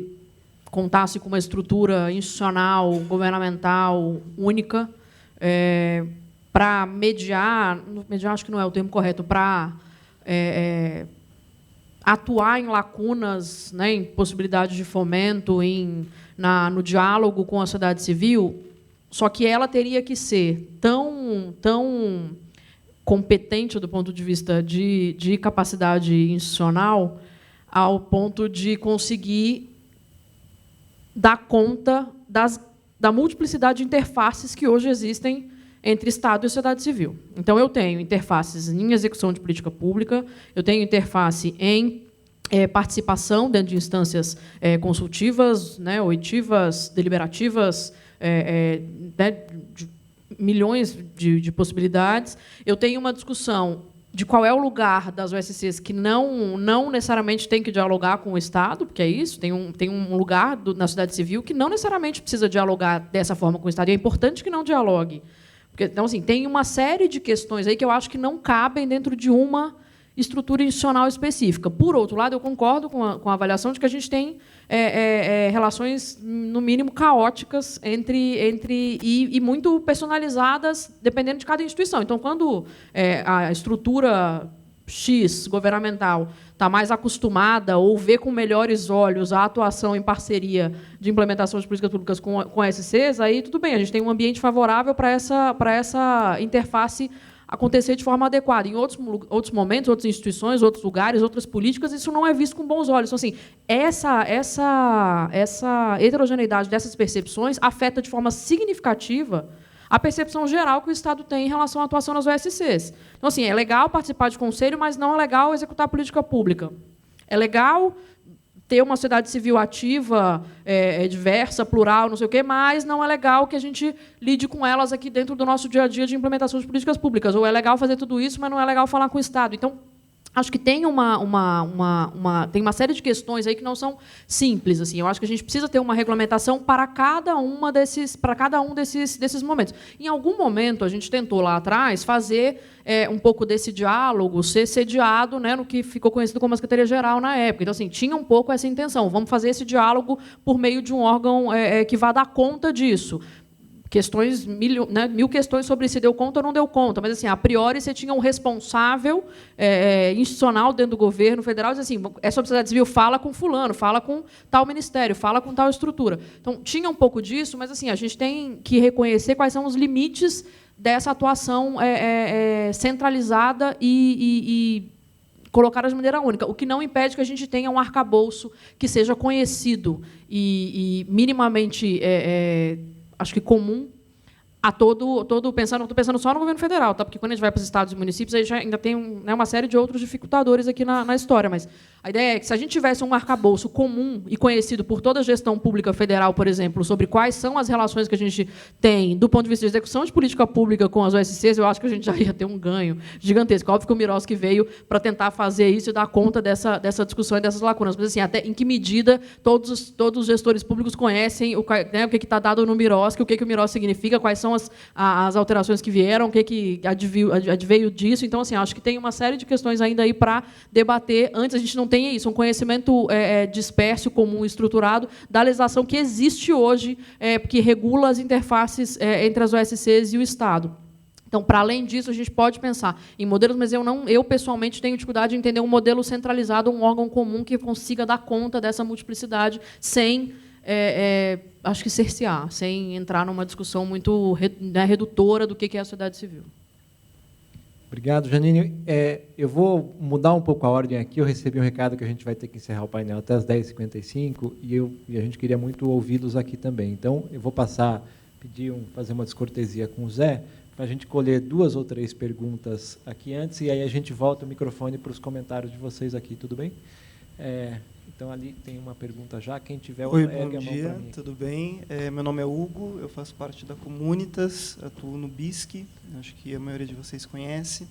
contasse com uma estrutura institucional, governamental única, para mediar acho que não é o termo correto, para atuar em lacunas, né, em possibilidades de fomento, no diálogo com a sociedade civil, só que ela teria que ser tão competente do ponto de vista de capacidade institucional ao ponto de conseguir dar conta da multiplicidade de interfaces que hoje existem entre Estado e sociedade civil. Então, eu tenho interfaces em execução de política pública, eu tenho interface em participação dentro de instâncias consultivas, né, oitivas, deliberativas, de milhões de possibilidades. Eu tenho uma discussão de qual é o lugar das OSCs que não necessariamente tem que dialogar com o Estado, porque é isso, tem um lugar na sociedade civil que não necessariamente precisa dialogar dessa forma com o Estado, e é importante que não dialogue. Então, assim, tem uma série de questões aí que eu acho que não cabem dentro de uma estrutura institucional específica. Por outro lado, eu concordo com a avaliação de que a gente tem relações, no mínimo, caóticas e muito personalizadas, dependendo de cada instituição. Então, quando a estrutura X governamental está mais acostumada ou vê com melhores olhos a atuação em parceria de implementação de políticas públicas com SCs, aí tudo bem, a gente tem um ambiente favorável para essa interface acontecer de forma adequada. Em outros momentos, outras instituições, outros lugares, outras políticas, isso não é visto com bons olhos. Então, assim, essa heterogeneidade dessas percepções afeta de forma significativa a percepção geral que o Estado tem em relação à atuação nas OSCs. Então, assim, é legal participar de conselho, mas não é legal executar política pública. É legal ter uma sociedade civil ativa, diversa, plural, não sei o quê, mas não é legal que a gente lide com elas aqui dentro do nosso dia a dia de implementação de políticas públicas. Ou é legal fazer tudo isso, mas não é legal falar com o Estado. Então, acho que tem tem uma série de questões aí que não são simples. Assim. Eu acho que a gente precisa ter uma regulamentação para cada um desses momentos. Em algum momento, a gente tentou lá atrás fazer um pouco desse diálogo ser sediado, né, no que ficou conhecido como a Secretaria-Geral na época. Então, assim, tinha um pouco essa intenção. Vamos fazer esse diálogo por meio de um órgão que vá dar conta disso. Questões, mil questões sobre se deu conta ou não deu conta, mas, assim, a priori, você tinha um responsável institucional dentro do governo federal, diz assim, sobre a sociedade civil, fala com fulano, fala com tal ministério, fala com tal estrutura. Então, tinha um pouco disso, mas, assim, a gente tem que reconhecer quais são os limites dessa atuação centralizada e colocada de maneira única, o que não impede que a gente tenha um arcabouço que seja conhecido e minimamente acho que comum a estou pensando só no governo federal, tá? Porque quando a gente vai para os estados e municípios, aí já ainda tem uma série de outros dificultadores aqui na história, mas a ideia é que, se a gente tivesse um arcabouço comum e conhecido por toda a gestão pública federal, por exemplo, sobre quais são as relações que a gente tem do ponto de vista de execução de política pública com as OSCs, eu acho que a gente já ia ter um ganho gigantesco. Óbvio que o Miroski veio para tentar fazer isso e dar conta dessa discussão e dessas lacunas, mas, assim, até em que medida todos os gestores públicos conhecem o que está dado no Miroski, o que o Miroski significa, quais são as alterações que vieram, o que adveio disso. Então, assim, acho que tem uma série de questões ainda aí para debater. Antes, a gente não tem isso, um conhecimento disperso, comum, estruturado da legislação que existe hoje, que regula as interfaces entre as OSCs e o Estado. Então, para além disso, a gente pode pensar em modelos, mas eu pessoalmente tenho dificuldade de entender um modelo centralizado, um órgão comum que consiga dar conta dessa multiplicidade sem acho que cercear, sem entrar numa discussão muito redutora do que é a sociedade civil. Obrigado, Janine. Eu vou mudar um pouco a ordem aqui. Eu recebi um recado que a gente vai ter que encerrar o painel até as 10h55 e a gente queria muito ouvi-los aqui também. Então, eu vou fazer uma descortesia com o Zé, para a gente colher 2 ou 3 perguntas aqui antes, e aí a gente volta o microfone para os comentários de vocês aqui, tudo bem? Então, ali tem uma pergunta já. Quem tiver, Oi, bom dia, tudo bem? Meu nome é Hugo, eu faço parte da Comunitas, atuo no BISC, acho que a maioria de vocês conhece.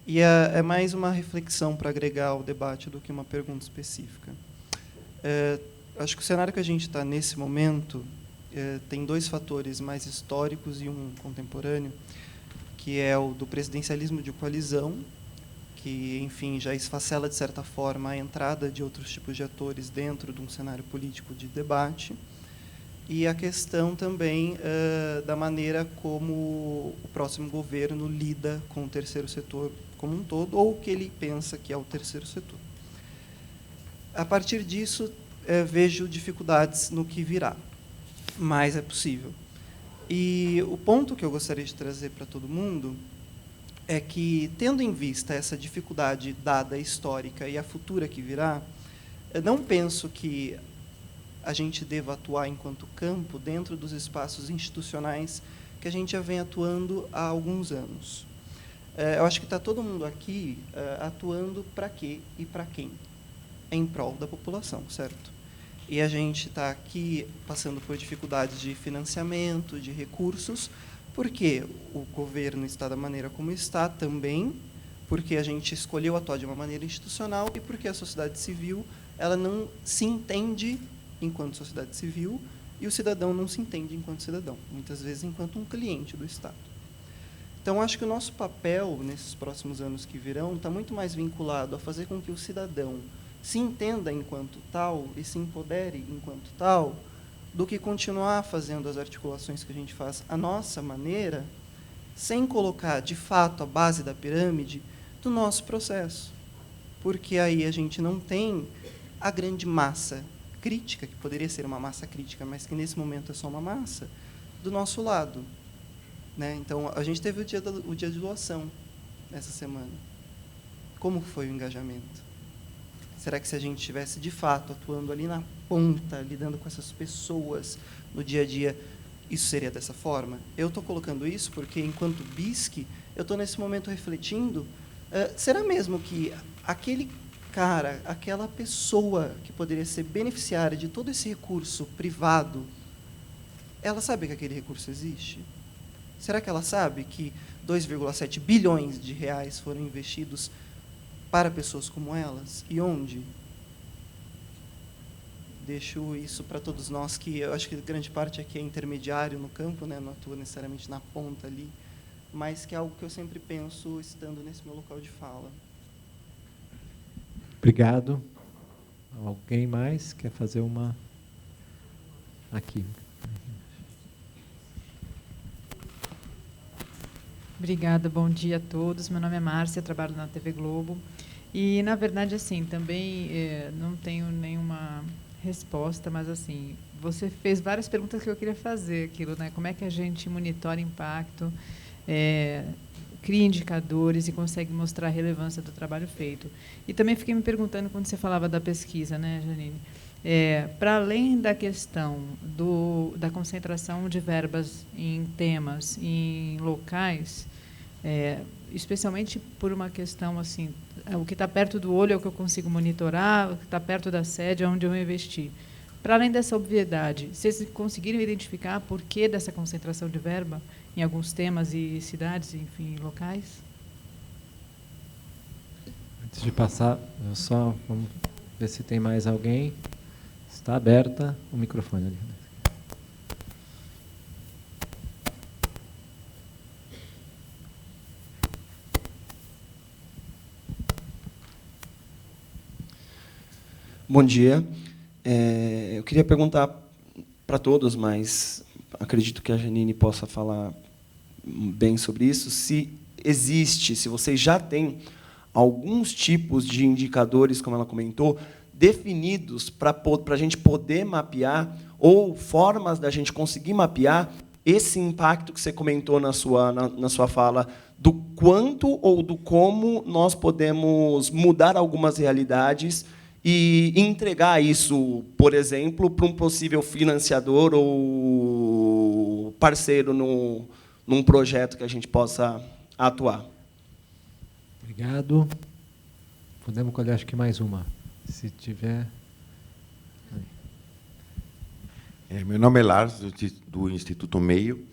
E é mais uma reflexão para agregar ao debate do que uma pergunta específica. Acho que o cenário que a gente está nesse momento tem 2 fatores mais históricos e um contemporâneo, que é o do presidencialismo de coalizão, que, enfim, já esfacela, de certa forma, a entrada de outros tipos de atores dentro de um cenário político de debate, e a questão também da maneira como o próximo governo lida com o terceiro setor como um todo, ou o que ele pensa que é o terceiro setor. A partir disso, vejo dificuldades no que virá, mas é possível. E o ponto que eu gostaria de trazer para todo mundo é que, tendo em vista essa dificuldade dada histórica e a futura que virá, eu não penso que a gente deva atuar enquanto campo dentro dos espaços institucionais que a gente já vem atuando há alguns anos. Eu acho que está todo mundo aqui atuando para quê e para quem? Em prol da população, certo? E a gente está aqui passando por dificuldades de financiamento, de recursos, porque o governo está da maneira como está também, porque a gente escolheu atuar de uma maneira institucional e porque a sociedade civil ela não se entende enquanto sociedade civil e o cidadão não se entende enquanto cidadão, muitas vezes enquanto um cliente do Estado. Então, acho que o nosso papel, nesses próximos anos que virão, está muito mais vinculado a fazer com que o cidadão se entenda enquanto tal e se empodere enquanto tal, do que continuar fazendo as articulações que a gente faz à nossa maneira, sem colocar, de fato, a base da pirâmide do nosso processo. Porque aí a gente não tem a grande massa crítica, que poderia ser uma massa crítica, mas que nesse momento é só uma massa, do nosso lado. Né? Então, a gente teve o dia de doação nessa semana. Como foi o engajamento? Será que se a gente estivesse, de fato, atuando ali na ponta, lidando com essas pessoas no dia a dia, isso seria dessa forma? Eu estou colocando isso porque, enquanto BISC, eu estou nesse momento refletindo, será mesmo que aquele cara, aquela pessoa que poderia ser beneficiária de todo esse recurso privado, ela sabe que aquele recurso existe? Será que ela sabe que 2,7 bilhões de reais foram investidos para pessoas como elas? E onde? Deixo isso para todos nós, que eu acho que grande parte aqui é intermediário no campo, né? Não atua necessariamente na ponta ali, mas que é algo que eu sempre penso estando nesse meu local de fala. Obrigado. Alguém mais quer fazer uma? Aqui. Obrigada, bom dia a todos. Meu nome é Márcia, trabalho na TV Globo. E, na verdade, assim, também não tenho nenhuma resposta, mas, assim, você fez várias perguntas que eu queria fazer, aquilo, né? Como é que a gente monitora impacto, cria indicadores e consegue mostrar a relevância do trabalho feito. E também fiquei me perguntando, quando você falava da pesquisa, né, Janine? Para além da questão da concentração de verbas em temas, em locais, especialmente por uma questão assim, o que está perto do olho é o que eu consigo monitorar, o que está perto da sede é onde eu vou investir. Para além dessa obviedade, vocês conseguiram identificar por que dessa concentração de verba em alguns temas e cidades, enfim, locais? Antes de passar, vamos ver se tem mais alguém. Está aberta o microfone ali. Bom dia. Eu queria perguntar para todos, mas acredito que a Janine possa falar bem sobre isso, se vocês já têm alguns tipos de indicadores, como ela comentou, definidos para a gente poder mapear, ou formas da gente conseguir mapear esse impacto que você comentou na sua fala, do quanto ou do como nós podemos mudar algumas realidades e entregar isso, por exemplo, para um possível financiador ou parceiro num projeto que a gente possa atuar. Obrigado. Podemos colher, acho que mais uma, se tiver. Meu nome é Lars, do Instituto Meio.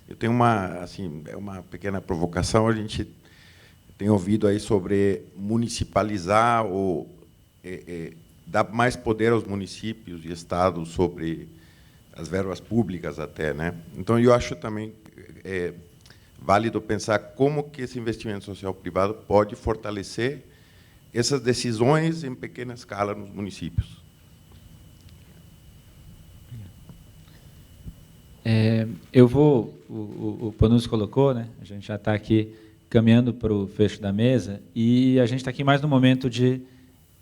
Eu tenho uma pequena provocação. A gente tem ouvido aí sobre municipalizar ou dar mais poder aos municípios e estados sobre as verbas públicas até, né? Então eu acho também válido pensar como que esse investimento social privado pode fortalecer essas decisões em pequena escala nos municípios. O Panus colocou, né? A gente já está aqui caminhando para o fecho da mesa e a gente está aqui mais no momento de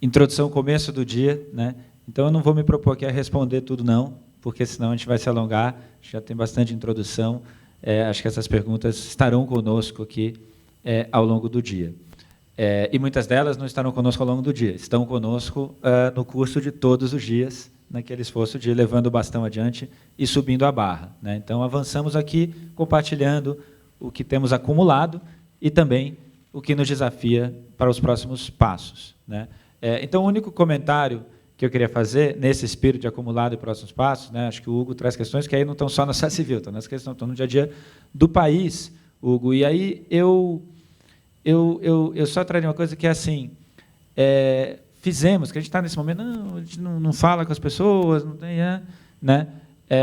introdução, começo do dia, né? Então eu não vou me propor aqui a responder tudo não, porque senão a gente vai se alongar. Já tem bastante introdução. Acho que essas perguntas estarão conosco aqui ao longo do dia. E muitas delas não estarão conosco ao longo do dia, estão conosco no curso de todos os dias, naquele esforço de ir levando o bastão adiante e subindo a barra, né? Então, avançamos aqui compartilhando o que temos acumulado e também o que nos desafia para os próximos passos, né? Então, o único comentário que eu queria fazer, nesse espírito de acumulado e próximos passos, né? Acho que o Hugo traz questões que aí não estão só na sociedade civil, estão nas questões, estão no dia a dia do país, Hugo. E aí eu só traria uma coisa que é assim, fizemos, que a gente está nesse momento, a gente não fala com as pessoas, não tem, né?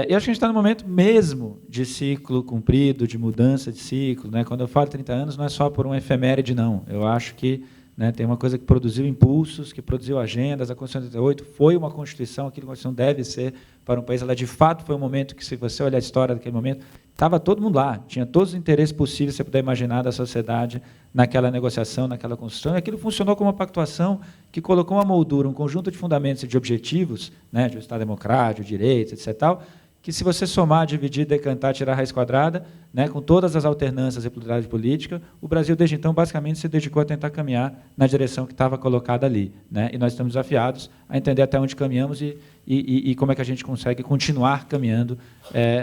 Eu acho que a gente está no momento mesmo de ciclo cumprido, de mudança de ciclo, né? Quando eu falo 30 anos, não é só por uma efeméride, não. Eu acho que, né, tem uma coisa que produziu impulsos, que produziu agendas. A Constituição de 88 foi uma Constituição, aquilo que a Constituição deve ser para um país. Ela, de fato, foi um momento que, se você olhar a história daquele momento, estava todo mundo lá, tinha todos os interesses possíveis, você puder imaginar, da sociedade naquela negociação, naquela construção, e aquilo funcionou como uma pactuação que colocou uma moldura, um conjunto de fundamentos e de objetivos, né, de um Estado democrático, direitos, etc., tal, que, se você somar, dividir, decantar, tirar a raiz quadrada, né, com todas as alternâncias e pluralidade política, o Brasil, desde então, basicamente se dedicou a tentar caminhar na direção que estava colocada ali, né? E nós estamos desafiados a entender até onde caminhamos e como é que a gente consegue continuar caminhando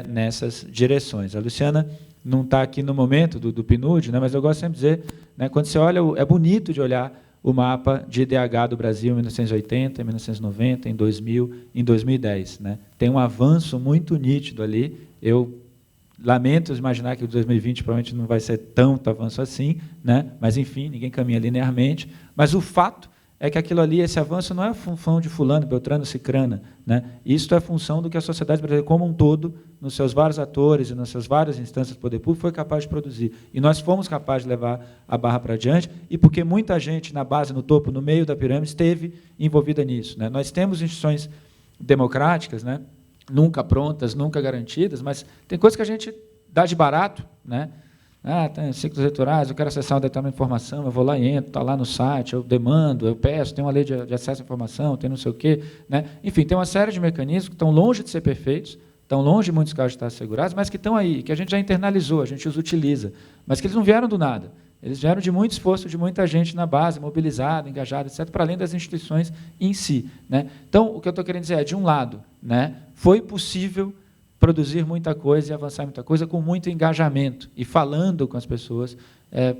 nessas direções. A Luciana não está aqui no momento do PNUD, né, mas eu gosto sempre de dizer, né, quando você olha, é bonito de olhar o mapa de IDH do Brasil em 1980, em 1990, em 2000, em 2010. Né? Tem um avanço muito nítido ali. Eu lamento imaginar que o 2020 provavelmente não vai ser tanto avanço assim, né? Mas, enfim, ninguém caminha linearmente. Mas o fato é que aquilo ali, esse avanço, não é função de fulano, beltrano, cicrana, né? Isso é função do que a sociedade brasileira como um todo, nos seus vários atores e nas suas várias instâncias do poder público, foi capaz de produzir. E nós fomos capazes de levar a barra para adiante, e porque muita gente na base, no topo, no meio da pirâmide, esteve envolvida nisso, né? Nós temos instituições democráticas, né? Nunca prontas, nunca garantidas, mas tem coisas que a gente dá de barato, né? Tem ciclos eleitorais, eu quero acessar uma determinada informação, eu vou lá e entro, está lá no site, eu demando, eu peço, tem uma lei de acesso à informação, tem não sei o quê, né? Enfim, tem uma série de mecanismos que estão longe de ser perfeitos, estão longe, em muitos casos, de estar assegurados, mas que estão aí, que a gente já internalizou, a gente os utiliza, mas que eles não vieram do nada. Eles vieram de muito esforço de muita gente na base, mobilizada, engajada, etc., para além das instituições em si, né? Então, o que eu estou querendo dizer é, de um lado, né, foi possível produzir muita coisa e avançar muita coisa com muito engajamento e falando com as pessoas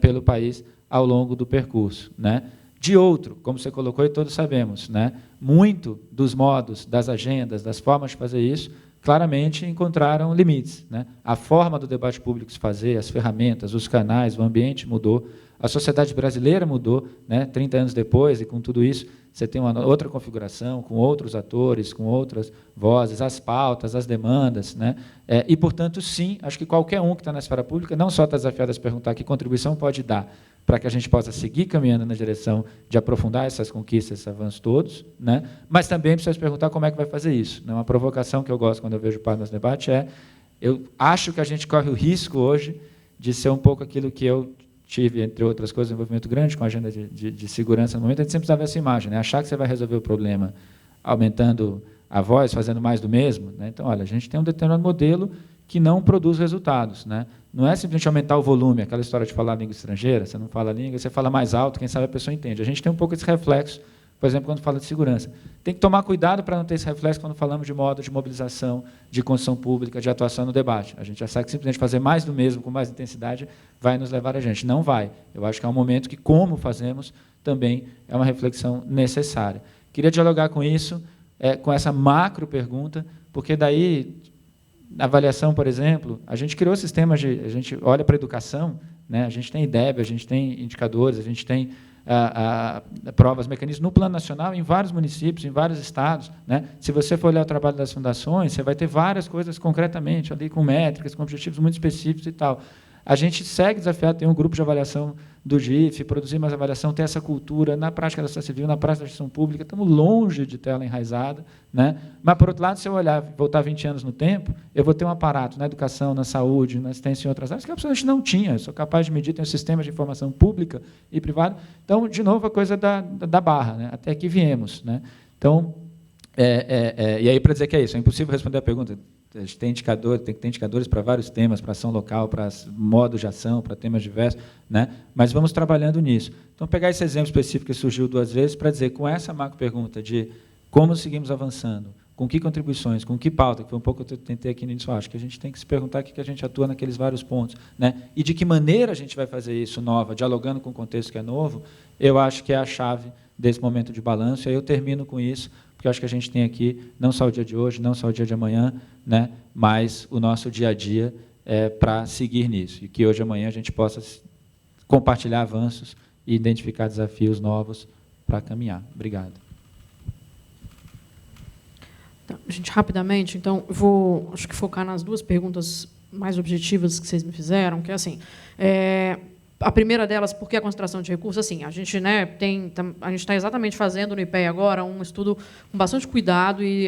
pelo país ao longo do percurso, né? De outro, como você colocou e todos sabemos, né, muito dos modos, das agendas, das formas de fazer isso, claramente encontraram limites, né? A forma do debate público se fazer, as ferramentas, os canais, o ambiente mudou, a sociedade brasileira mudou, né? 30 anos depois, e com tudo isso, você tem uma outra configuração, com outros atores, com outras vozes, as pautas, as demandas, né? E, portanto, sim, acho que qualquer um que está na esfera pública não só está desafiado a se perguntar que contribuição pode dar para que a gente possa seguir caminhando na direção de aprofundar essas conquistas, esses avanços todos, né? Mas também precisa se perguntar como é que vai fazer isso. Uma provocação que eu gosto quando eu vejo parte desse debate eu acho que a gente corre o risco hoje de ser um pouco aquilo que eu tive, entre outras coisas, um envolvimento grande com a agenda de segurança no momento. A gente sempre precisava essa imagem, né? Achar que você vai resolver o problema aumentando a voz, fazendo mais do mesmo, né? Então, olha, a gente tem um determinado modelo que não produz resultados, né? Não é simplesmente aumentar o volume, aquela história de falar língua estrangeira, você não fala a língua, você fala mais alto, quem sabe a pessoa entende. A gente tem um pouco esse reflexo, por exemplo, quando fala de segurança. Tem que tomar cuidado para não ter esse reflexo quando falamos de modo de mobilização, de construção pública, de atuação no debate. A gente já sabe que simplesmente fazer mais do mesmo, com mais intensidade, vai nos levar a gente. Não vai. Eu acho que é um momento que, como fazemos, também é uma reflexão necessária. Queria dialogar com isso, com essa macro pergunta, porque daí, na avaliação, por exemplo, a gente criou sistemas a gente olha para a educação, né? A gente tem IDEB, a gente tem indicadores, a gente tem provas, mecanismos no plano nacional, em vários municípios, em vários estados, né? Se você for olhar o trabalho das fundações, você vai ter várias coisas concretamente ali, com métricas, com objetivos muito específicos e tal. A gente segue desafiado, tem um grupo de avaliação do GIF, produzir mais avaliação, ter essa cultura na prática da sociedade civil, na prática da gestão pública, estamos longe de ter ela enraizada, né? Mas, por outro lado, se eu olhar, voltar 20 anos no tempo, eu vou ter um aparato na educação, na saúde, na assistência em outras áreas, que absolutamente não tinha. Eu sou capaz de medir, tenho um sistema de informação pública e privada. Então, de novo, a coisa da barra, né? Até que viemos, né? Então, e aí, para dizer que é isso, é impossível responder a pergunta. A gente tem indicadores, tem que ter indicadores para vários temas, para ação local, para modos de ação, para temas diversos, né? Mas vamos trabalhando nisso. Então, pegar esse exemplo específico que surgiu 2 vezes para dizer, com essa macro-pergunta de como seguimos avançando, com que contribuições, com que pauta, que foi um pouco que eu tentei aqui no início, acho que a gente tem que se perguntar o que a gente atua naqueles vários pontos, né? E de que maneira a gente vai fazer isso nova, dialogando com o contexto que é novo, eu acho que é a chave desse momento de balanço. E aí eu termino com isso, porque eu acho que a gente tem aqui, não só o dia de hoje, não só o dia de amanhã, né, mas o nosso dia a dia para seguir nisso. E que hoje e amanhã a gente possa compartilhar avanços e identificar desafios novos para caminhar. Obrigado. Tá, gente, rapidamente, então, eu vou, acho que, focar nas 2 perguntas mais objetivas que vocês me fizeram, que é assim... A primeira delas, por que a concentração de recursos? Assim, a gente, né, a gente está exatamente fazendo no IPEA agora um estudo com bastante cuidado e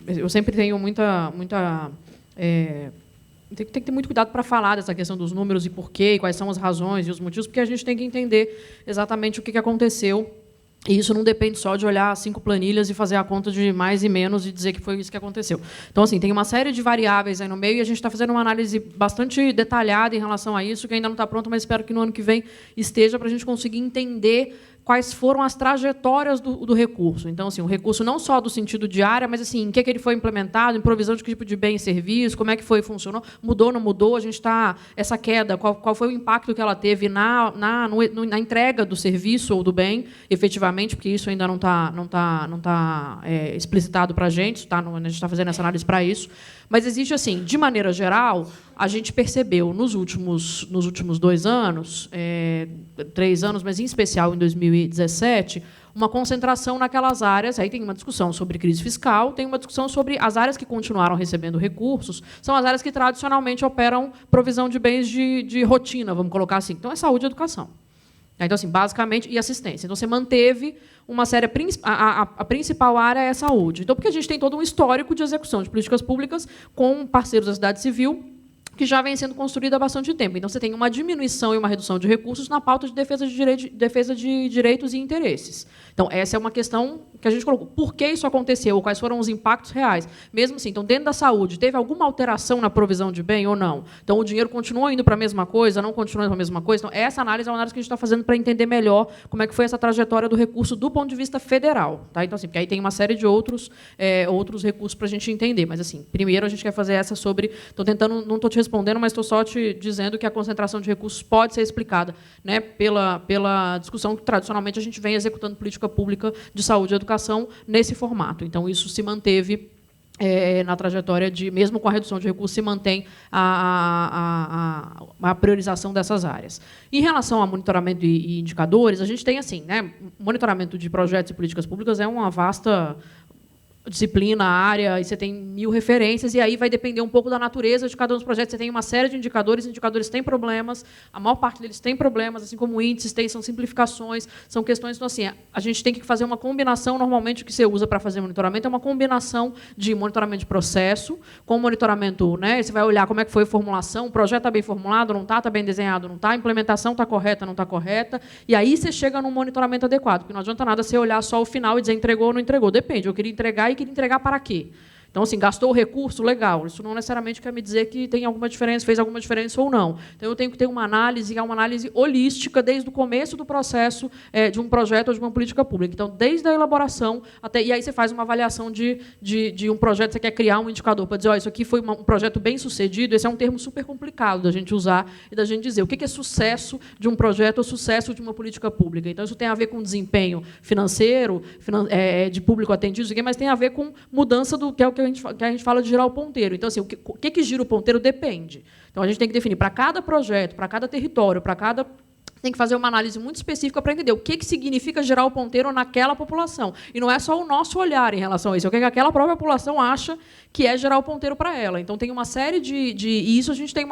eu sempre tenho tem que ter muito cuidado para falar dessa questão dos números e porquê, e quais são as razões e os motivos, porque a gente tem que entender exatamente o que aconteceu. E isso não depende só de olhar 5 planilhas e fazer a conta de mais e menos e dizer que foi isso que aconteceu. Então, assim, tem uma série de variáveis aí no meio e a gente está fazendo uma análise bastante detalhada em relação a isso, que ainda não está pronta, mas espero que no ano que vem esteja, para a gente conseguir entender quais foram as trajetórias do recurso. Então, assim, o recurso não só do sentido de área, mas assim, em que ele foi implementado, em provisão de que tipo de bem e serviço, como é que funcionou, mudou, não mudou, a gente está... Essa queda, qual foi o impacto que ela teve na entrega do serviço ou do bem, efetivamente, porque isso ainda não está explicitado para a gente está fazendo essa análise para isso. Mas existe, assim, de maneira geral, a gente percebeu nos últimos 2 anos, 3 anos, mas em especial em 2017, uma concentração naquelas áreas. Aí tem uma discussão sobre crise fiscal, tem uma discussão sobre as áreas que continuaram recebendo recursos, são as áreas que tradicionalmente operam provisão de bens de rotina, vamos colocar assim. Então, é saúde e educação. Então, assim, basicamente, e assistência. Então, você manteve uma série... A principal área é a saúde. Então, porque a gente tem todo um histórico de execução de políticas públicas com parceiros da sociedade civil que já vem sendo construída há bastante tempo. Então, você tem uma diminuição e uma redução de recursos na pauta de defesa de direitos e interesses. Então, essa é uma questão que a gente colocou. Por que isso aconteceu? Quais foram os impactos reais? Mesmo assim, então, dentro da saúde, teve alguma alteração na provisão de bem ou não? Então, o dinheiro continuou indo para a mesma coisa, não continuou indo para a mesma coisa? Então, essa análise é uma análise que a gente está fazendo para entender melhor como é que foi essa trajetória do recurso do ponto de vista federal. Tá? Então, assim, porque aí tem uma série de outros recursos para a gente entender. Mas, assim, primeiro a gente quer fazer essa sobre... Estou tentando, não estou te respondendo, mas estou só te dizendo que a concentração de recursos pode ser explicada, né, pela discussão que, tradicionalmente, a gente vem executando política pública de saúde e educação nesse formato. Então, isso se manteve na trajetória de, mesmo com a redução de recursos, se mantém a priorização dessas áreas. Em relação a monitoramento e indicadores, a gente tem, assim, né, monitoramento de projetos e políticas públicas é uma vasta disciplina, área, e você tem 1000 referências, e aí vai depender um pouco da natureza de cada um dos projetos. Você tem uma série de indicadores têm problemas, a maior parte deles tem problemas, assim como índices, são simplificações, são questões... Então, assim, a gente tem que fazer uma combinação, normalmente, o que você usa para fazer monitoramento é uma combinação de monitoramento de processo, com monitoramento, né, você vai olhar como é que foi a formulação, o projeto está bem formulado, não está bem desenhado, não está, a implementação está correta, não está correta, e aí você chega num monitoramento adequado, porque não adianta nada você olhar só o final e dizer entregou ou não entregou. Depende, eu queria entregar e queria entregar para quê? Então, assim, gastou o recurso, legal. Isso não necessariamente quer me dizer que tem alguma diferença, fez alguma diferença ou não. Então, eu tenho que ter uma análise holística desde o começo do processo de um projeto ou de uma política pública. Então, desde a elaboração até... E aí você faz uma avaliação de um projeto, você quer criar um indicador para dizer, isso aqui foi um projeto bem sucedido. Esse é um termo super complicado da gente usar e da gente dizer o que é sucesso de um projeto ou sucesso de uma política pública. Então, isso tem a ver com desempenho financeiro, de público atendido, mas tem a ver com mudança do que é o que a gente fala de girar o ponteiro. Então, assim, o que gira o ponteiro depende. Então, a gente tem que definir para cada projeto, para cada território, para cada tem que fazer uma análise muito específica para entender o que significa geral ponteiro naquela população. E não é só o nosso olhar em relação a isso, é o que aquela própria população acha que é geral ponteiro para ela. Então, tem uma série e isso a gente tem um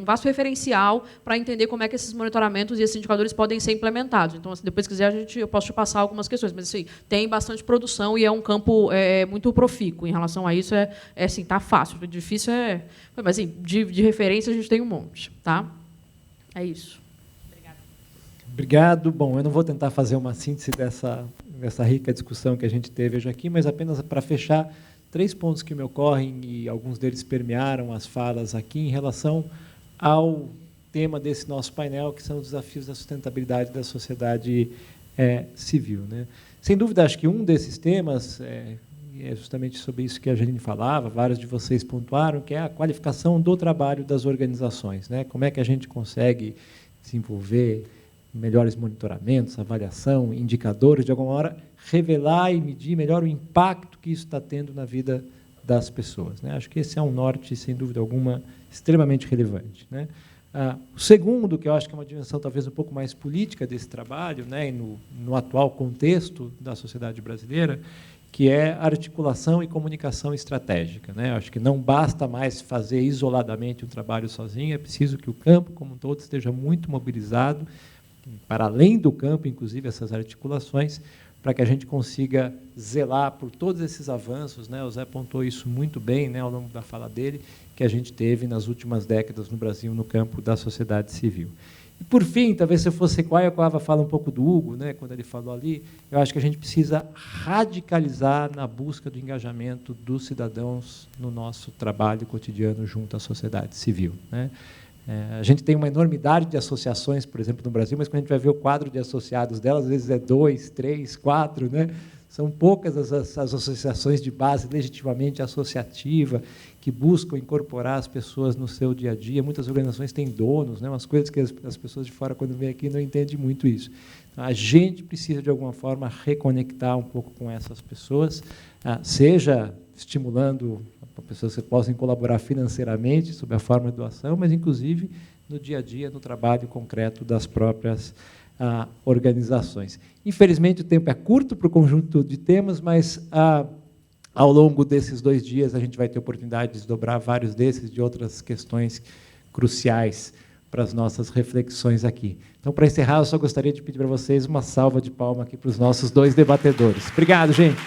vasto referencial para entender como é que esses monitoramentos e esses indicadores podem ser implementados. Então, se depois quiser, eu posso te passar algumas questões. Mas, assim, tem bastante produção e é um campo muito profícuo. Em relação a isso, assim, tá fácil. O difícil mas, assim, de referência, a gente tem um monte. Tá? É isso. Obrigado. Bom, eu não vou tentar fazer uma síntese dessa rica discussão que a gente teve hoje aqui, mas apenas para fechar 3 pontos que me ocorrem, e alguns deles permearam as falas aqui, em relação ao tema desse nosso painel, que são os desafios da sustentabilidade da sociedade civil, né? Sem dúvida, acho que um desses temas é justamente sobre isso que a Janine falava, vários de vocês pontuaram, que é a qualificação do trabalho das organizações, né? Como é que a gente consegue desenvolver melhores monitoramentos, avaliação, indicadores, de alguma hora, revelar e medir melhor o impacto que isso está tendo na vida das pessoas, né? Acho que esse é um norte, sem dúvida alguma, extremamente relevante, né? O segundo, que eu acho que é uma dimensão talvez um pouco mais política desse trabalho, né, e no atual contexto da sociedade brasileira, que é articulação e comunicação estratégica, né? Acho que não basta mais fazer isoladamente um trabalho sozinho, é preciso que o campo como um todo esteja muito mobilizado, para além do campo, inclusive, essas articulações, para que a gente consiga zelar por todos esses avanços, né? O Zé apontou isso muito bem, né, ao longo da fala dele, que a gente teve nas últimas décadas no Brasil no campo da sociedade civil. E, por fim, talvez se eu fosse sequar, eu falo um pouco do Hugo, né, quando ele falou ali, eu acho que a gente precisa radicalizar na busca do engajamento dos cidadãos no nosso trabalho cotidiano junto à sociedade civil, né? A gente tem uma enormidade de associações, por exemplo, no Brasil, mas quando a gente vai ver o quadro de associados delas, às vezes é 2, 3, 4, né? São poucas as associações de base legitimamente associativa que buscam incorporar as pessoas no seu dia a dia. Muitas organizações têm donos, né? Umas coisas que as pessoas de fora, quando vêm aqui, não entendem muito isso. Então, a gente precisa, de alguma forma, reconectar um pouco com essas pessoas, seja estimulando pessoas que possam colaborar financeiramente, sob a forma de doação, mas, inclusive, no dia a dia, no trabalho concreto das próprias organizações. Infelizmente, o tempo é curto para o conjunto de temas, mas, ao longo desses 2 dias, a gente vai ter oportunidade de desdobrar vários desses de outras questões cruciais para as nossas reflexões aqui. Então, para encerrar, eu só gostaria de pedir para vocês uma salva de palmas aqui para os nossos 2 debatedores. Obrigado, gente.